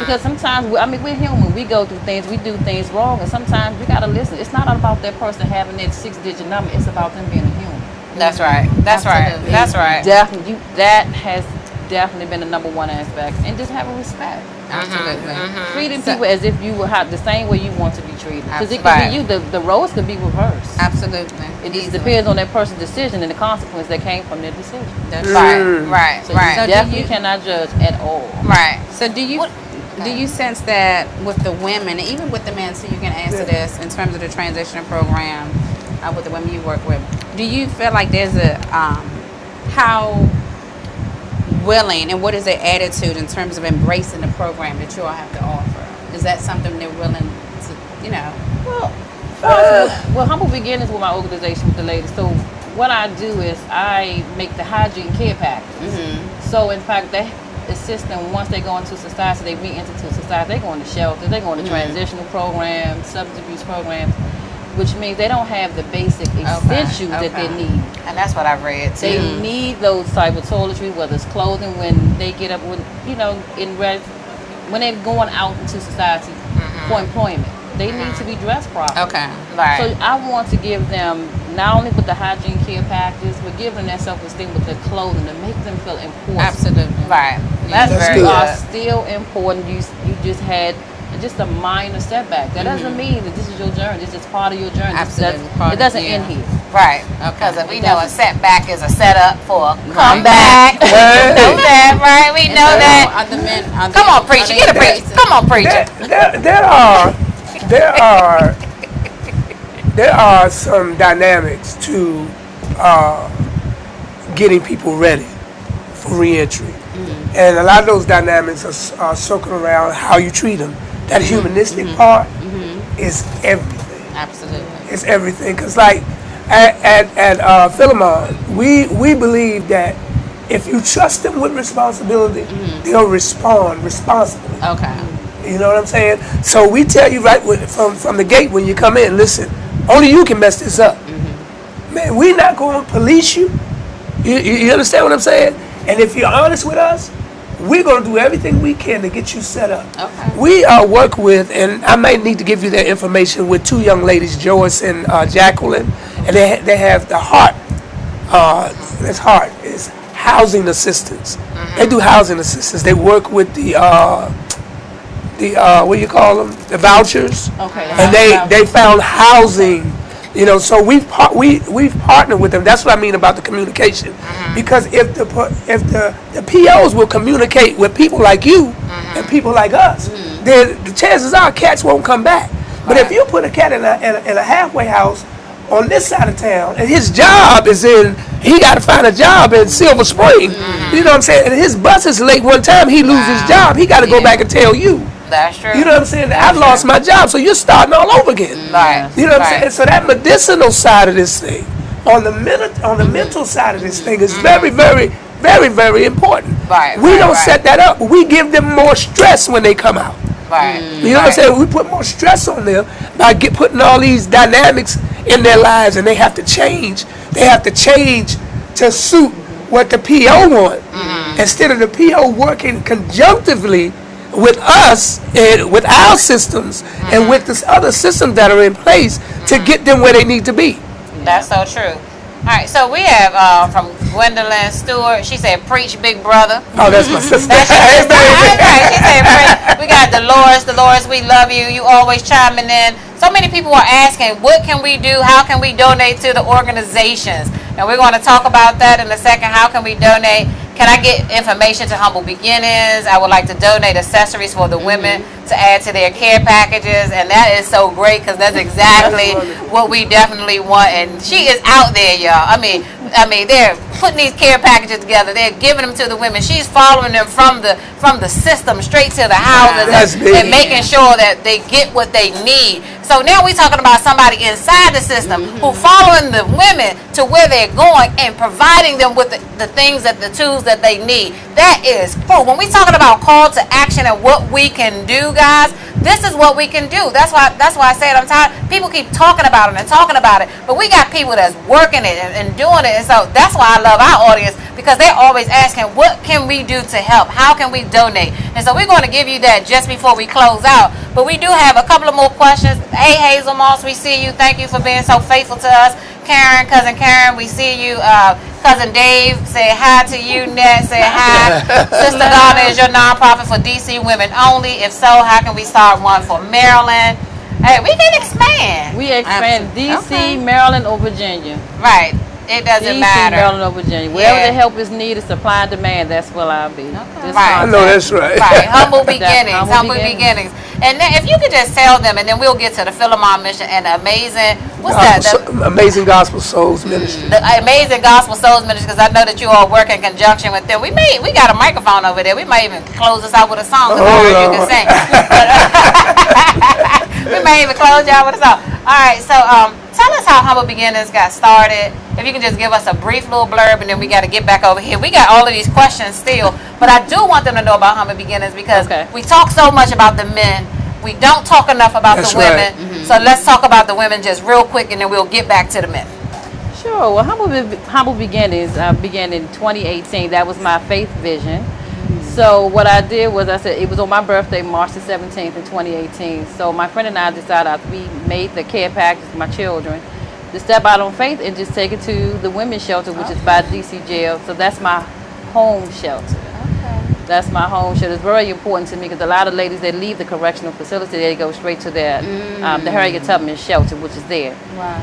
Because sometimes, we're human. We go through things. We do things wrong, and sometimes you gotta listen. It's not about that person having that 6-digit number. It's about them being a human. That's right. That's right. Absolutely. That's right. Definitely, that has definitely been the number one aspect, and just having respect. Absolutely. Treating people as if you would have the same way you want to be treated. Because it could Absolutely. be you. The roles could be reversed. Absolutely. It just depends on that person's decision and the consequence that came from their decision. That's Right. So Right. you definitely cannot judge at all. Right. So do you sense that with the women, even with the men, so you can answer this in terms of the transition program with the women you work with, do you feel like there's how willing and what is their attitude in terms of embracing the program that you all have to offer? Is that something they're willing to, Well, humble beginnings with my organization with the ladies. So what I do is I make the hygiene care package. So in fact, they assist them once they go into society, they re-enter to society, they go into shelters, they go into transitional programs, substance abuse programs, which means they don't have the basic essentials that they need. And that's what I've read too. They need those type of toiletries, whether it's clothing when they get up, when they're going out into society for employment. They need to be dressed properly. Okay. Right. So I want to give them not only with the hygiene care packages, but give them that self-esteem with the clothing to make them feel important. Absolutely. Right. That's That's very You good. are good. still important. You just had just a minor setback. That doesn't mean that this is your journey. This is part of your journey. Absolutely. It doesn't end here. Right. Okay. Because we know a setback is a setup for a Right. comeback. We know that, right? We know that. Are the men? Come on, preacher. Get a preacher. Come on, preacher. There are some dynamics to getting people ready for reentry, and a lot of those dynamics are circling around how you treat them. That humanistic part is everything. Absolutely. It's everything. Because like at Philemon, we believe that if you trust them with responsibility, they'll respond responsibly. Okay. You know what I'm saying? So we tell you right from the gate when you come in, listen, only you can mess this up. Man, we're not going to police you. You understand what I'm saying? And if you're honest with us, we're going to do everything we can to get you set up. Okay. We work with, and I might need to give you their information, with two young ladies, Joyce and Jacqueline, and they have the heart. This heart is housing assistance. They do housing assistance. They work with the what do you call them? The vouchers. Okay. And they found housing. So we've partnered with them. That's what I mean about the communication. Because if the POs will communicate with people like you and people like us, then the chances are cats won't come back. But if you put a cat in a halfway house on this side of town, and his job is he got to find a job in Silver Spring. You know what I'm saying? And his bus is late one time, he loses his job. He got to go back and tell you. That's true. You know what I'm saying? I lost my job, so you're starting all over again. Right. You know what I'm saying? So that medicinal side of this thing, on the mental side of this thing, is very, very, very, very important. Right, We right, don't right. set that up. We give them more stress when they come out. Right. You know what I'm saying? We put more stress on them by putting all these dynamics in their lives, and they have to change. They have to change to suit what the PO want. Instead of the PO working conjunctively with us and with our systems and with this other systems that are in place to get them where they need to be. That's so true. All right, so we have from Gwendolyn Stewart. She said, "Preach, big brother." Oh, that's my sister. That's your sister. Right. She said, "Preach." We got Dolores. Dolores, we love you. You always chiming in. So many people are asking, what can we do? How can we donate to the organizations? And we're going to talk about that in a second. How can we donate? Can I get information to Humble Beginnings? I would like to donate accessories for the women to add to their care packages. And that is so great because that's exactly what we definitely want. And she is out there, y'all. I mean, they're putting these care packages together. They're giving them to the women. She's following them from the system straight to the houses and making sure that they get what they need. So now we're talking about somebody inside the system who following the women to where they're going and providing them with the things, the tools that they need. That is cool. When we're talking about call to action and what we can do, guys, this is what we can do. That's why I said I'm tired. People keep talking about it and talking about it, but we got people that's working it and doing it. And so that's why I love our audience, because they're always asking, what can we do to help? How can we donate? And so we're going to give you that just before we close out. But we do have a couple of more questions. Hey, Hazel Moss, we see you. Thank you for being so faithful to us. Karen, cousin Karen, we see you. Cousin Dave, say hi to you. Nat, say hi. Sister Garner is your nonprofit for DC women only. If so, how can we start one for Maryland? Hey, we can expand. We expand DC, Maryland, or Virginia. Right. It doesn't DC, matter. Maryland, or Virginia. Wherever the help is needed, supply and demand, that's where I'll be. Right. I know that's right. Right. Humble beginnings. Humble Humble beginnings. And then if you could just tell them, and then we'll get to the Philemon mission and Amazing Gospel Souls Ministry. The Amazing Gospel Souls Ministry, because I know that you all work in conjunction with them. We got a microphone over there. We might even close us out with a song, because you can sing. We may even close y'all with a song. All right, so tell us how Humble Beginnings got started. If you can just give us a brief little blurb, and then we got to get back over here. We got all of these questions still, but I do want them to know about Humble Beginnings, because we talk so much about the men. We don't talk enough about the women. Right. So let's talk about the women just real quick, and then we'll get back to the men. Sure. Well, Humble Beginnings began in 2018. That was my faith vision. So what I did was, I said, it was on my birthday, March the 17th in 2018. So my friend and I decided, after we made the care package for my children, to step out on faith and just take it to the women's shelter, which is by DC jail. So that's my home shelter. That's my home shelter. It's very important to me, because a lot of ladies, they leave the correctional facility, they go straight to their the Harriet Tubman shelter, which is there. Wow.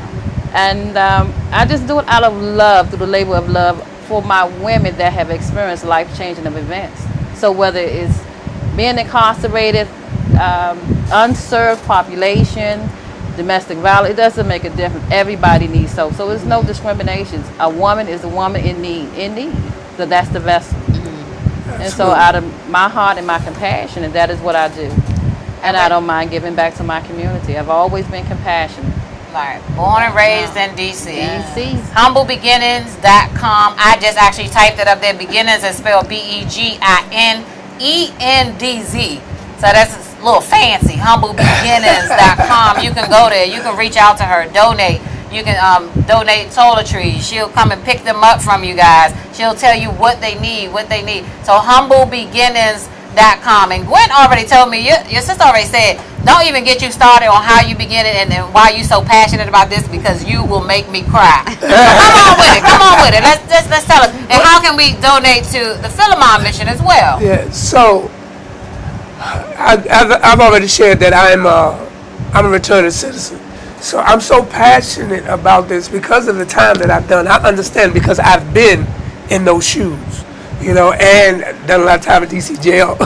And I just do it out of love, through the labor of love, for my women that have experienced life-changing events. So whether it's being incarcerated, unserved population, domestic violence, it doesn't make a difference. Everybody needs soap. So there's no discrimination. A woman is a woman in need. So that's the vessel. And so out of my heart and my compassion, and that is what I do. And I don't mind giving back to my community. I've always been compassionate. Right. Born and raised in DC. HumbleBeginnings.com. I just actually typed it up there. Beginnings is spelled BEGINENDZ. So that's a little fancy. HumbleBeginnings.com. You can go there. You can reach out to her. Donate. You can donate toiletries. She'll come and pick them up from you guys. She'll tell you what they need. So HumbleBeginnings.com. And Gwen already told me, your sister already said, don't even get you started on how you begin it and why you're so passionate about this, because you will make me cry. So come on with it. Let's tell us. And how can we donate to the Philemon mission as well? Yeah. So I've already shared that I'm a returning citizen. So I'm so passionate about this because of the time that I've done. I understand, because I've been in those shoes, and done a lot of time at DC jail.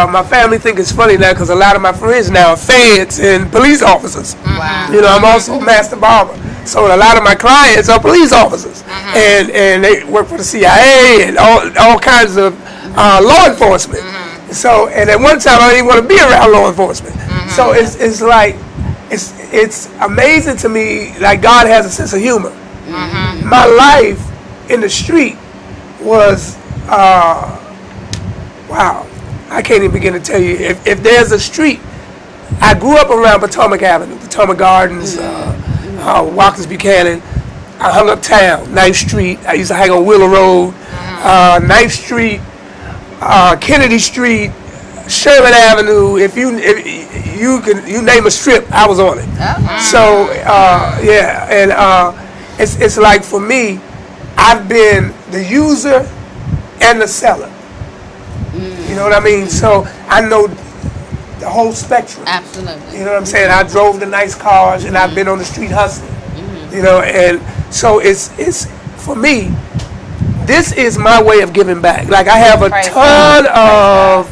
My family think it's funny now, because a lot of my friends now are feds and police officers. Wow. I'm also a master barber. So a lot of my clients are police officers. And they work for the CIA and all kinds of law enforcement. So, and at one time I didn't want to be around law enforcement. So it's like, it's amazing to me, like God has a sense of humor. My life in the street was, wow, I can't even begin to tell you. If there's a street, I grew up around Potomac Avenue, Potomac Gardens, Watkins Buchanan. I hung uptown, 9th Street. I used to hang on Willow Road, 9th Street, Kennedy Street, Sherman Avenue. If you name a strip, I was on it. So it's like for me, I've been the user and the seller. You know what I mean? So I know the whole spectrum. Absolutely. You know what I'm saying? I drove the nice cars and I've been on the street hustling. You know, and so it's for me, this is my way of giving back. Like I have a ton of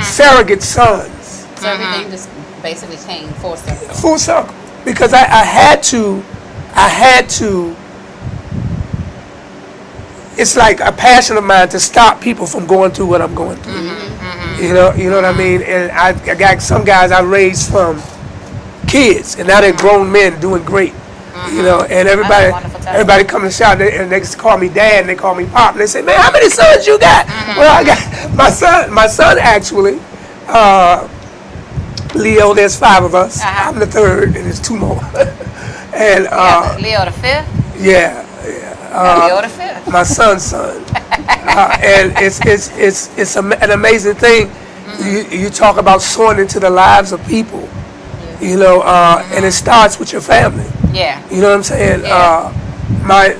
surrogate sons. So everything just basically came full circle. Full circle. Because I had to, it's like a passion of mine to stop people from going through what I'm going through. You know what I mean? And I got some guys I raised from kids, and now they're grown men doing great. You know, and everybody come to shout, and they call me dad, and they call me pop, and they say, "Man, how many sons you got?" Well, I got my son actually, Leo. There's 5 of us. I'm the third, and there's 2 more. And Leo the 5th. Yeah. Leo the 5th. My son's son. And it's an amazing thing. You talk about sowing into the lives of people, you know, and it starts with your family. Yeah. You know what I'm saying? Yeah. My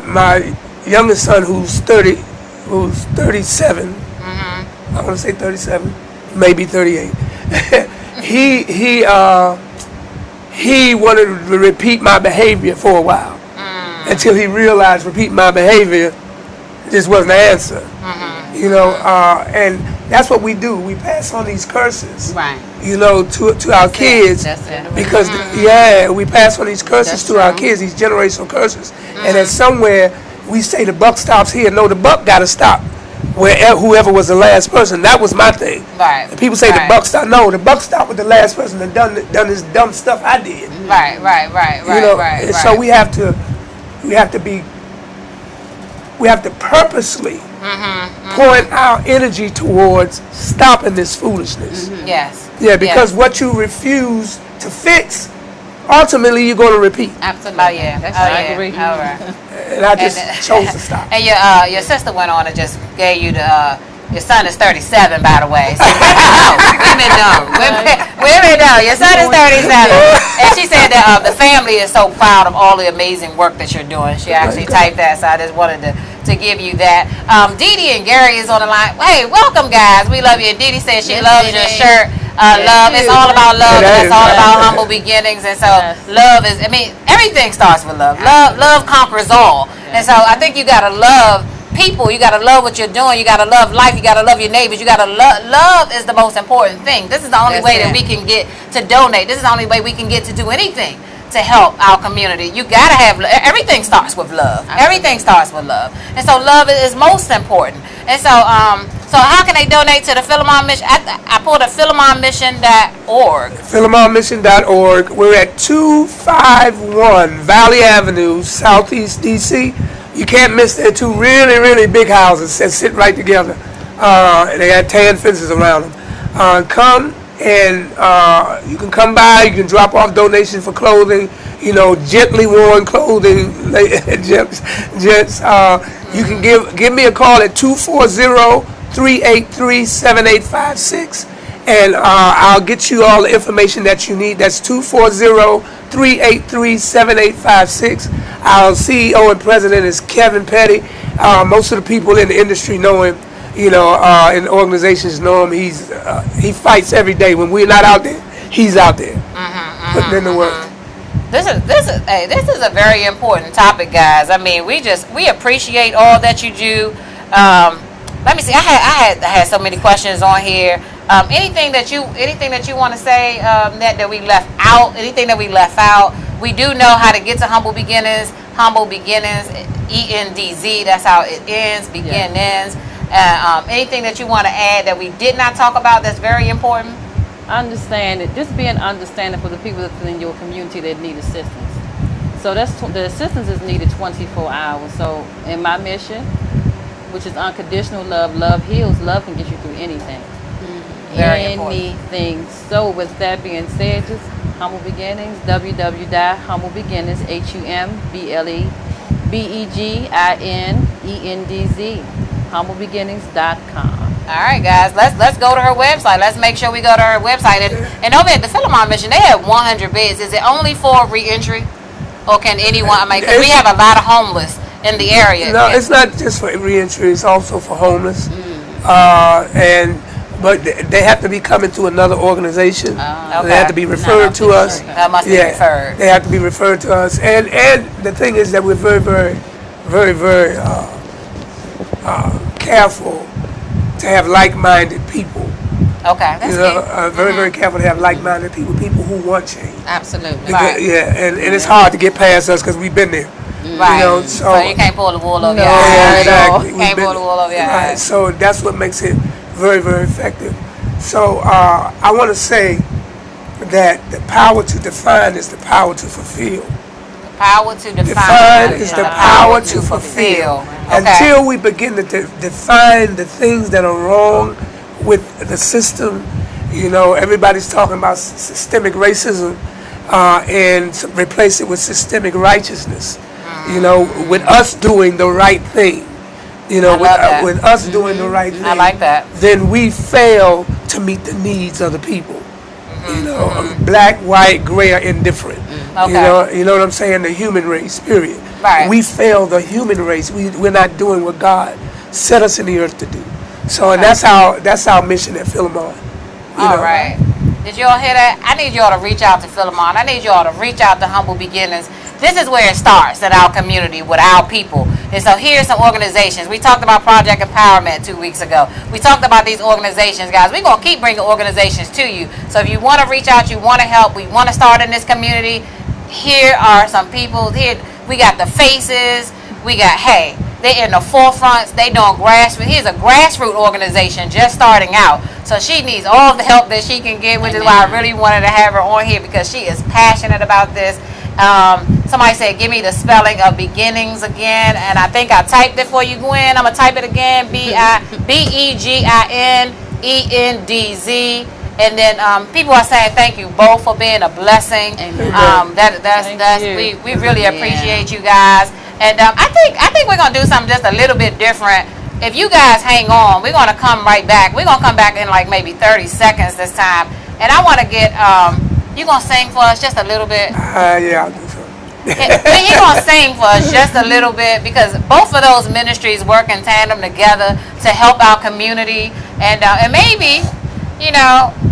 youngest son, who's 37. I want to say 37, maybe 38. he wanted to repeat my behavior for a while until he realized repeating my behavior just wasn't the answer. You know, and that's what we do. We pass on these curses, Right. you know, to our kids. That's it. Because, we pass on these curses to our kids, these generational curses. And then somewhere we say the buck stops here. No, the buck got to stop whoever was the last person. That was my thing. Right. And people say the buck stop. No, the buck stopped with the last person that done this dumb stuff I did. Right. You know, and so we have to purposely point our energy towards stopping this foolishness. Yes. Yeah, because what you refuse to fix, ultimately you're going to repeat. Absolutely. Oh yeah. I agree. All right. And I just chose to stop. And your sister went on and just gave you the. Your son is 37, by the way. So women know. Women know. Your son is 37. And she said that the family is so proud of all the amazing work that you're doing. She actually typed that, so I just wanted to give you that. Dee Dee and Gary is on the line. Hey, welcome, guys. We love you. And Dee Dee says she loves your shirt. Love. It's all about love. And it's all about humble beginnings. And so love is, everything starts with love. Love conquers all. And so I think you got to love people. You got to love what you're doing. You got to love life. You got to love your neighbors. You got to love is the most important thing. This is the only way that we can get to donate. This is the only way we can get to do anything to help our community. You got to have, everything starts with love. Everything starts with love. And so love is most important. And so so how can they donate to the Philemon Mission? I pulled up PhilemonMission.org. PhilemonMission.org. We're at 251 Valley Avenue, Southeast DC. You can't miss. They're 2 really, really big houses that sit right together. They got tan fences around them. Come and you can come by. You can drop off donations for clothing. You know, gently worn clothing. Gents. You can give me a call at 240-383-7856, and I'll get you all the information that you need. That's 240-383-7856. Our CEO and president is Kevin Petty. Most of the people in the industry know him. You know, in organizations know him. He fights every day. When we're not out there, he's out there putting in the work. This is a very important topic, guys. We appreciate all that you do. Let me see. I had so many questions on here. Anything that you want to say that we left out? Anything that we left out? We do know how to get to Humble Beginnings. Humble Beginnings, ENDZ. That's how it ends. Beginnings. Anything that you want to add that we did not talk about that's very important? Understand it. Just be an understanding for the people that's in your community that need assistance. So the assistance is needed 24 hours. So in my mission, which is unconditional love, love heals. Love can get you through anything. Anything. So with that being said, just Humble Beginnings, www.humblebeginnings, HUMBLEBEGINENDZ, humblebeginnings.com. All right, guys, let's go to her website. Let's make sure we go to her website. And over at the Philemon Mission, they have 100 beds. Is it only for reentry, or can anyone? I mean, 'cause we have a lot of homeless in the area. No, it's not just for reentry. It's also for homeless. But they have to be coming to another organization. They have to be referred to us. That must be referred. They have to be referred to us. And the thing is that we're very, very, very, very careful to have like-minded people. Okay, that's good. Very, very careful to have like-minded people who want change. Absolutely. Because, and it's hard to get past us because we've been there. Right. So you can't pull the wool over your Yeah, eyes. exactly. Can't pull the wool over your Right. eyes. So that's what makes it very, very effective. So I want to say that the power to define is the power to fulfill. Power to define Define is the power to fulfill. Okay. Until we begin to define the things that are wrong with the system, everybody's talking about systemic racism and replace it with systemic righteousness. With us doing the right thing. With us doing the right thing. I like that. Then we fail to meet the needs of the people. Black, white, gray, or indifferent. Okay. You know what I'm saying? The human race, period. Right. We fail the human race. We're not doing what God set us in the earth to do. So, and that's our mission at Philemon. All right. Did you all hear that? I need you all to reach out to Philemon. I need you all to reach out to Humble Beginnings. This is where it starts in our community with our people. And so here's some organizations. We talked about Project Empowerment 2 weeks ago. We talked about these organizations, guys. We're going to keep bringing organizations to you. So if you want to reach out, you want to help, we want to start in this community, here are some people. Here we got the faces. We got, they're in the forefronts. They doing grassroots. Here's a grassroots organization just starting out. So she needs all the help that she can get, which is why I really wanted to have her on here, because she is passionate about this. Somebody said, give me the spelling of beginnings again. And I think I typed it for you, Gwen. I'm going to type it again. BEGINENDZ. And then people are saying thank you both for being a blessing. We really appreciate you guys. And I think we're going to do something just a little bit different. If you guys hang on, we're going to come right back. We're going to come back in like maybe 30 seconds this time. And I want to get, you going to sing for us just a little bit? Yeah, I'll do so. He's going to sing for us just a little bit, because both of those ministries work in tandem together to help our community. And maybe,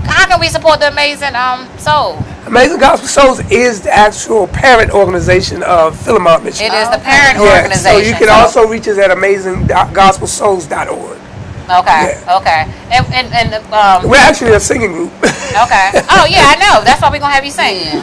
how can we support the Amazing Soul? Amazing Gospel Souls is the actual parent organization of Philemon Mission. It is the parent So organization. you can also reach us at amazinggospelsouls.org. Okay. And We're actually a singing group. okay. Oh yeah, I know. That's why we're gonna have you sing.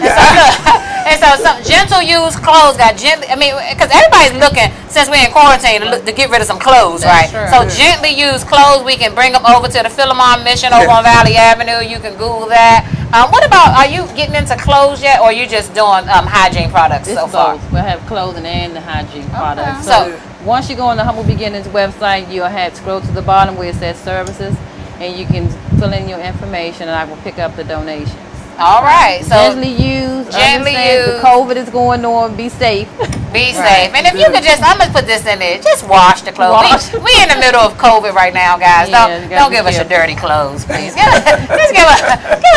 And so some gentle used clothes got gently. I mean, because everybody's looking, since we're in quarantine, to get rid of some clothes, right? True. So gently used clothes, we can bring them over to the Philemon Mission over on Valley Avenue. You can Google that. What about? Are you getting into clothes yet, or are you just doing hygiene products so far? We'll have clothing and the hygiene products. So once you go on the Humble Beginnings website, you'll have scroll to the bottom where it says services, and you can fill in your information, and I will pick up the donations. All right. So Gently used. The COVID is going on. Be safe. be safe. And if you could just, I'm gonna put this in there. Just wash the clothes. We in the middle of COVID right now, guys. Don't give us your dirty clothes, please. Just give us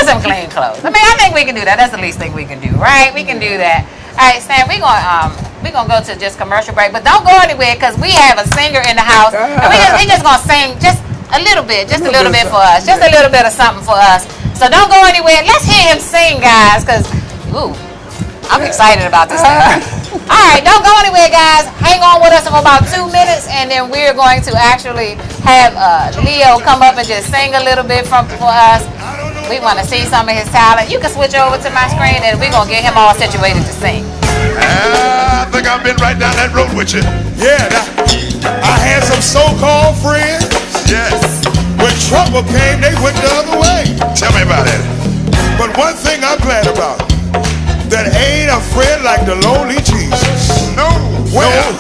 some clean clothes. I mean, I think we can do that. That's the least thing we can do, right? We can do that. All right, Stan. We're gonna go to just commercial break, but don't go anywhere, because we have a singer in the house, and we just gonna sing just a little bit, for us, just a little bit of something for us. So don't go anywhere. Let's hear him sing, guys, because I'm excited about this thing. All right, don't go anywhere, guys. Hang on with us for about 2 minutes, and then we're going to actually have Leo come up and just sing a little bit for us. We want to see some of his talent. You can switch over to my screen, and we're going to get him all situated to sing. I think I've been right down that road with you. Yeah, I had some so-called friends. Yes. When trouble came, they went the other way. Tell me about it. But one thing I'm glad about, that ain't a friend like the lonely Jesus. No. Well,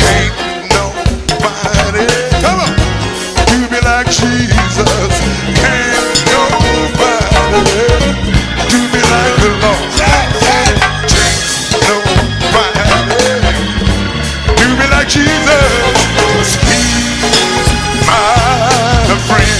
ain't nobody. Come on. You be like Jesus. Ain't nobody. You be like the Lord. Jesus, he's my friend.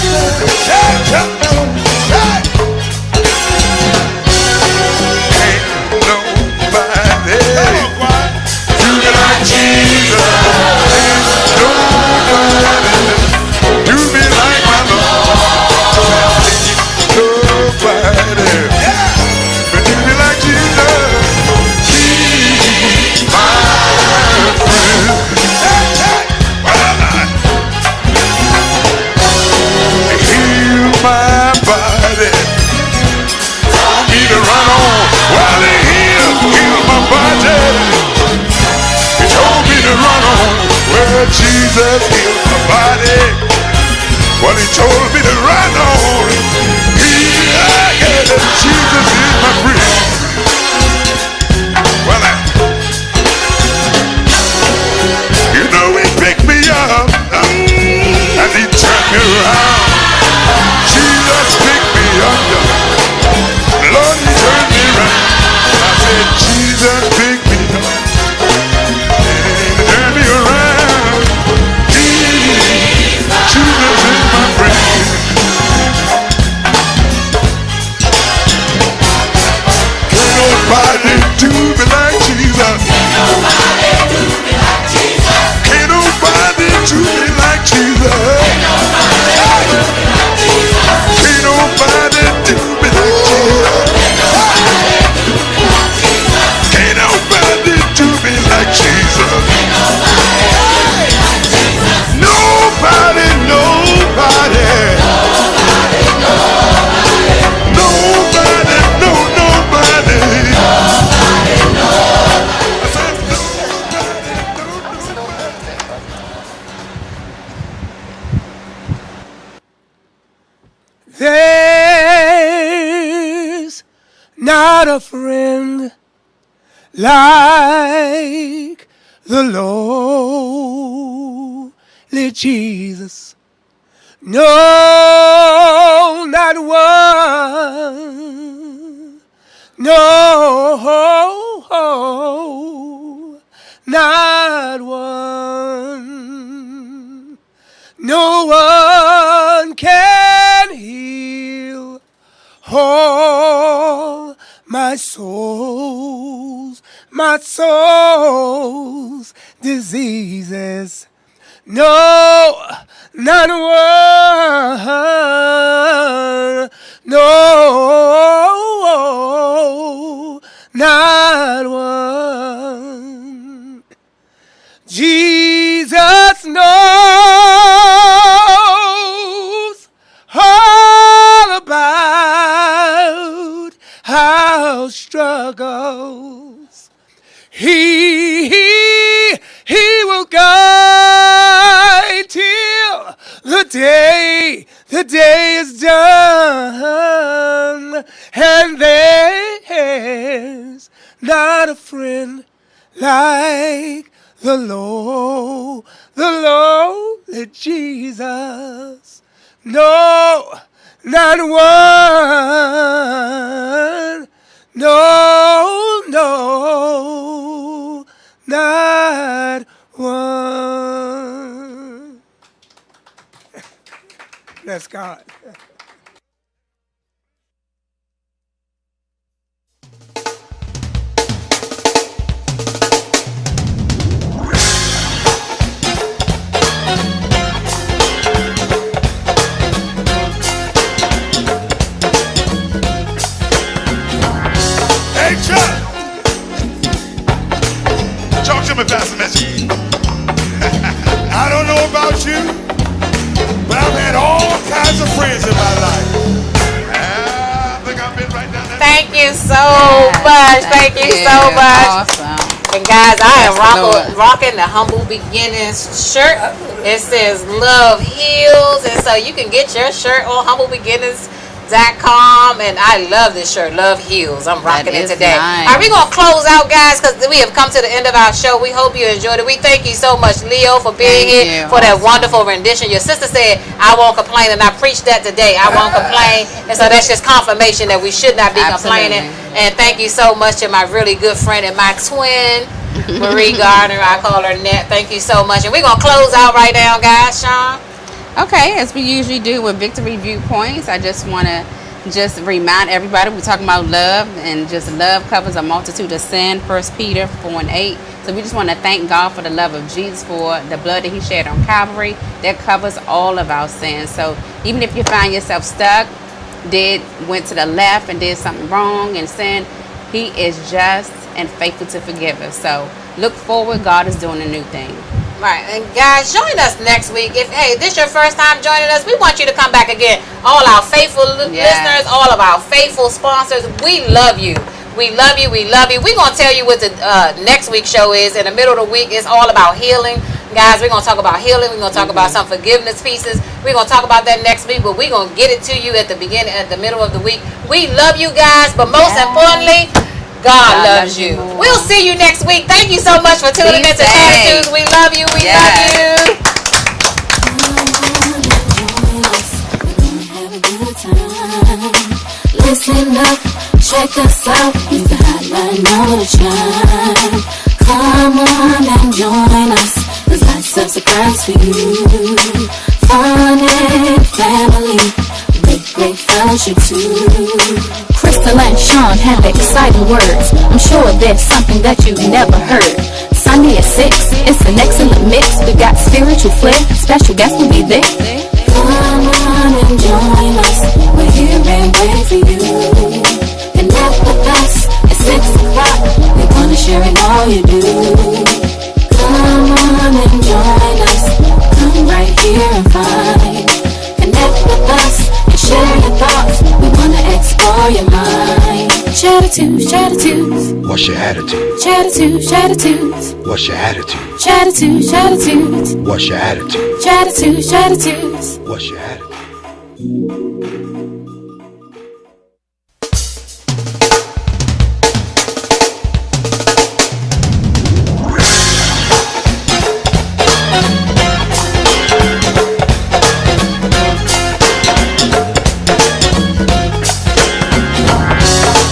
Jesus healed my body. Well, he told me to run on. Jesus is my friend. Well, you know he picked me up and he turned me around. Jesus picked me up, Lord, he turned me around. I said, Jesus picked me up and turned me around. Jesus is my friend. Can't nobody do me like Jesus. Can't nobody do me like Jesus. Can't nobody do me like Jesus. Can't nobody do me like Jesus. Nobody, nobody. Nobody, no, nobody. I said nobody, no, nobody. There's not a friend like the lowly Jesus. No, not one. No, not one. No one can heal all my soul's diseases. No, not one. No, not one. Jesus knows all about our struggles. He will guide till the day is done. And there's not a friend like the lowly Jesus. No, not one. No, not one. Bless God. Hey, Chuck! Talk to me, Pastor Mitchell. I don't know about you, but I've had all kinds of friends in my life. I think I've been right down that. Thank you so much. Thank you so much. Awesome. And guys, I am Lord. rocking the Humble Beginnings shirt. It says Love Heals. And so you can get your shirt on humblebeginnings.com. And I love this shirt, Love Heals. I'm rocking it today. Nice. All right, we're going to close out, guys, because we have come to the end of our show. We hope you enjoyed it. We thank you so much, Leo, for being Thank here, you. for that Awesome. wonderful rendition. Your sister said, I won't complain, and I preached that today. I won't complain. And so that's just confirmation that we should not be complaining. Absolutely. And thank you so much to my really good friend and my twin, Marie Garner. I call her Net. Thank you so much. And we're going to close out right now, guys. Sean? Okay, as we usually do with Victory Viewpoints, I just want to remind everybody we're talking about love, and just love covers a multitude of sin. 1 Peter 4:8. So we just want to thank God for the love of Jesus, for the blood that he shed on Calvary that covers all of our sins. So even if you find yourself stuck, went to the left and did something wrong and sin, he is just and faithful to forgive us. So look forward, God is doing a new thing. Right, and guys, join us next week. If this is your first time joining us, we want you to come back again. All our faithful listeners, all of our faithful sponsors, we love you. We love you. We love you. We're going to tell you what the next week's show is. In the middle of the week, it's all about healing. Guys, we're going to talk about healing. We're going to talk about some forgiveness pieces. We're going to talk about that next week, but we're going to get it to you at the beginning, at the middle of the week. We love you guys, but most importantly, God loves you. We'll see you next week. Thank you so much for tuning in to Chattitudes. We love you. We love you. Listen up, check us out. It's the hotline on the chime. Come on and join us. There's lots of surprise for you. Fun and family, great fellowship too. Crystal and Sean have exciting words. I'm sure there's something that you've never heard. Sunday at 6, it's an excellent mix. We got spiritual flair, special guests will be there. Come on and join us. We're here and waiting for you. Connect with us at 6 o'clock. We wanna share in all you do. Come on and join us. Come right here and find. Connect with us and share your thoughts. We wanna explore your mind. Chattitudes, Chattitudes. What's your attitude? Chattitudes, Chattitudes. What's your attitude? Chattitudes, Chattitudes. What's your attitude? Chattitudes, Chattitudes. What's your attitude?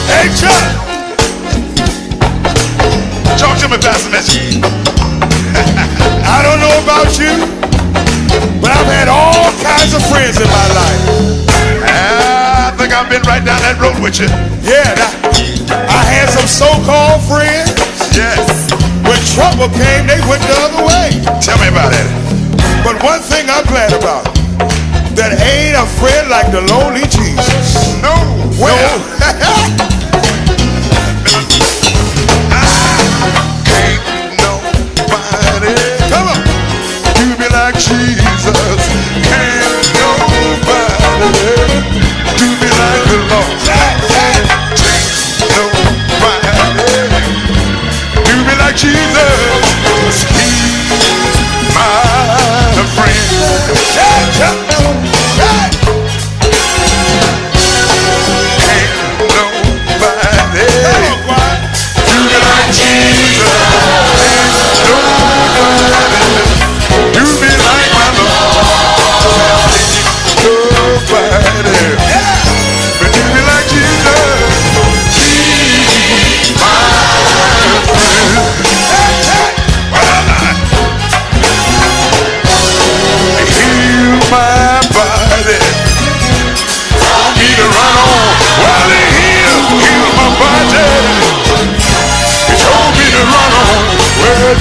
Hey, Chuck! Talk to me, Pastor Messi. I don't know about you, but I've had all kinds of friends in my life. I think I've been right down that road with you. Yeah, I had some so-called friends. Yes. When trouble came, they went the other way. Tell me about it. But one thing I'm glad about, that ain't a friend like the lonely Jesus. No. Well, ain't nobody. Come on. You be like Jesus. Ain't nobody. You be like the Lord. Ain't nobody. You be like Jesus. He's my friend.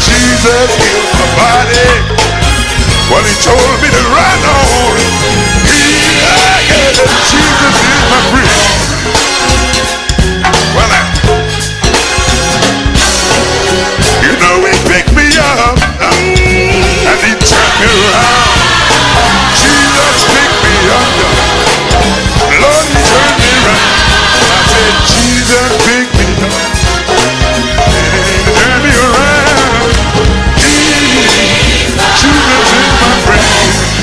Jesus healed my body. Well, he told me to run on. Jesus is my friend. Well, you know he picked me up and he turned me around. Jesus picked me up, Lord, he turned me around. I said, Jesus picked me up and he turned me around. Jesus is my friend.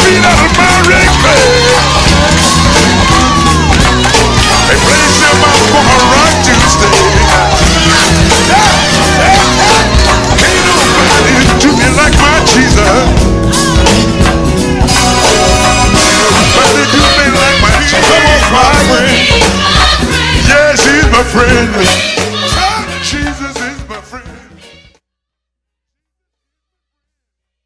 feet on my reclaim. A place in my right to stay. Ain't nobody do me like my Jesus. Nobody do me like my Jesus. Come on, my friend. Yes, he's my friend.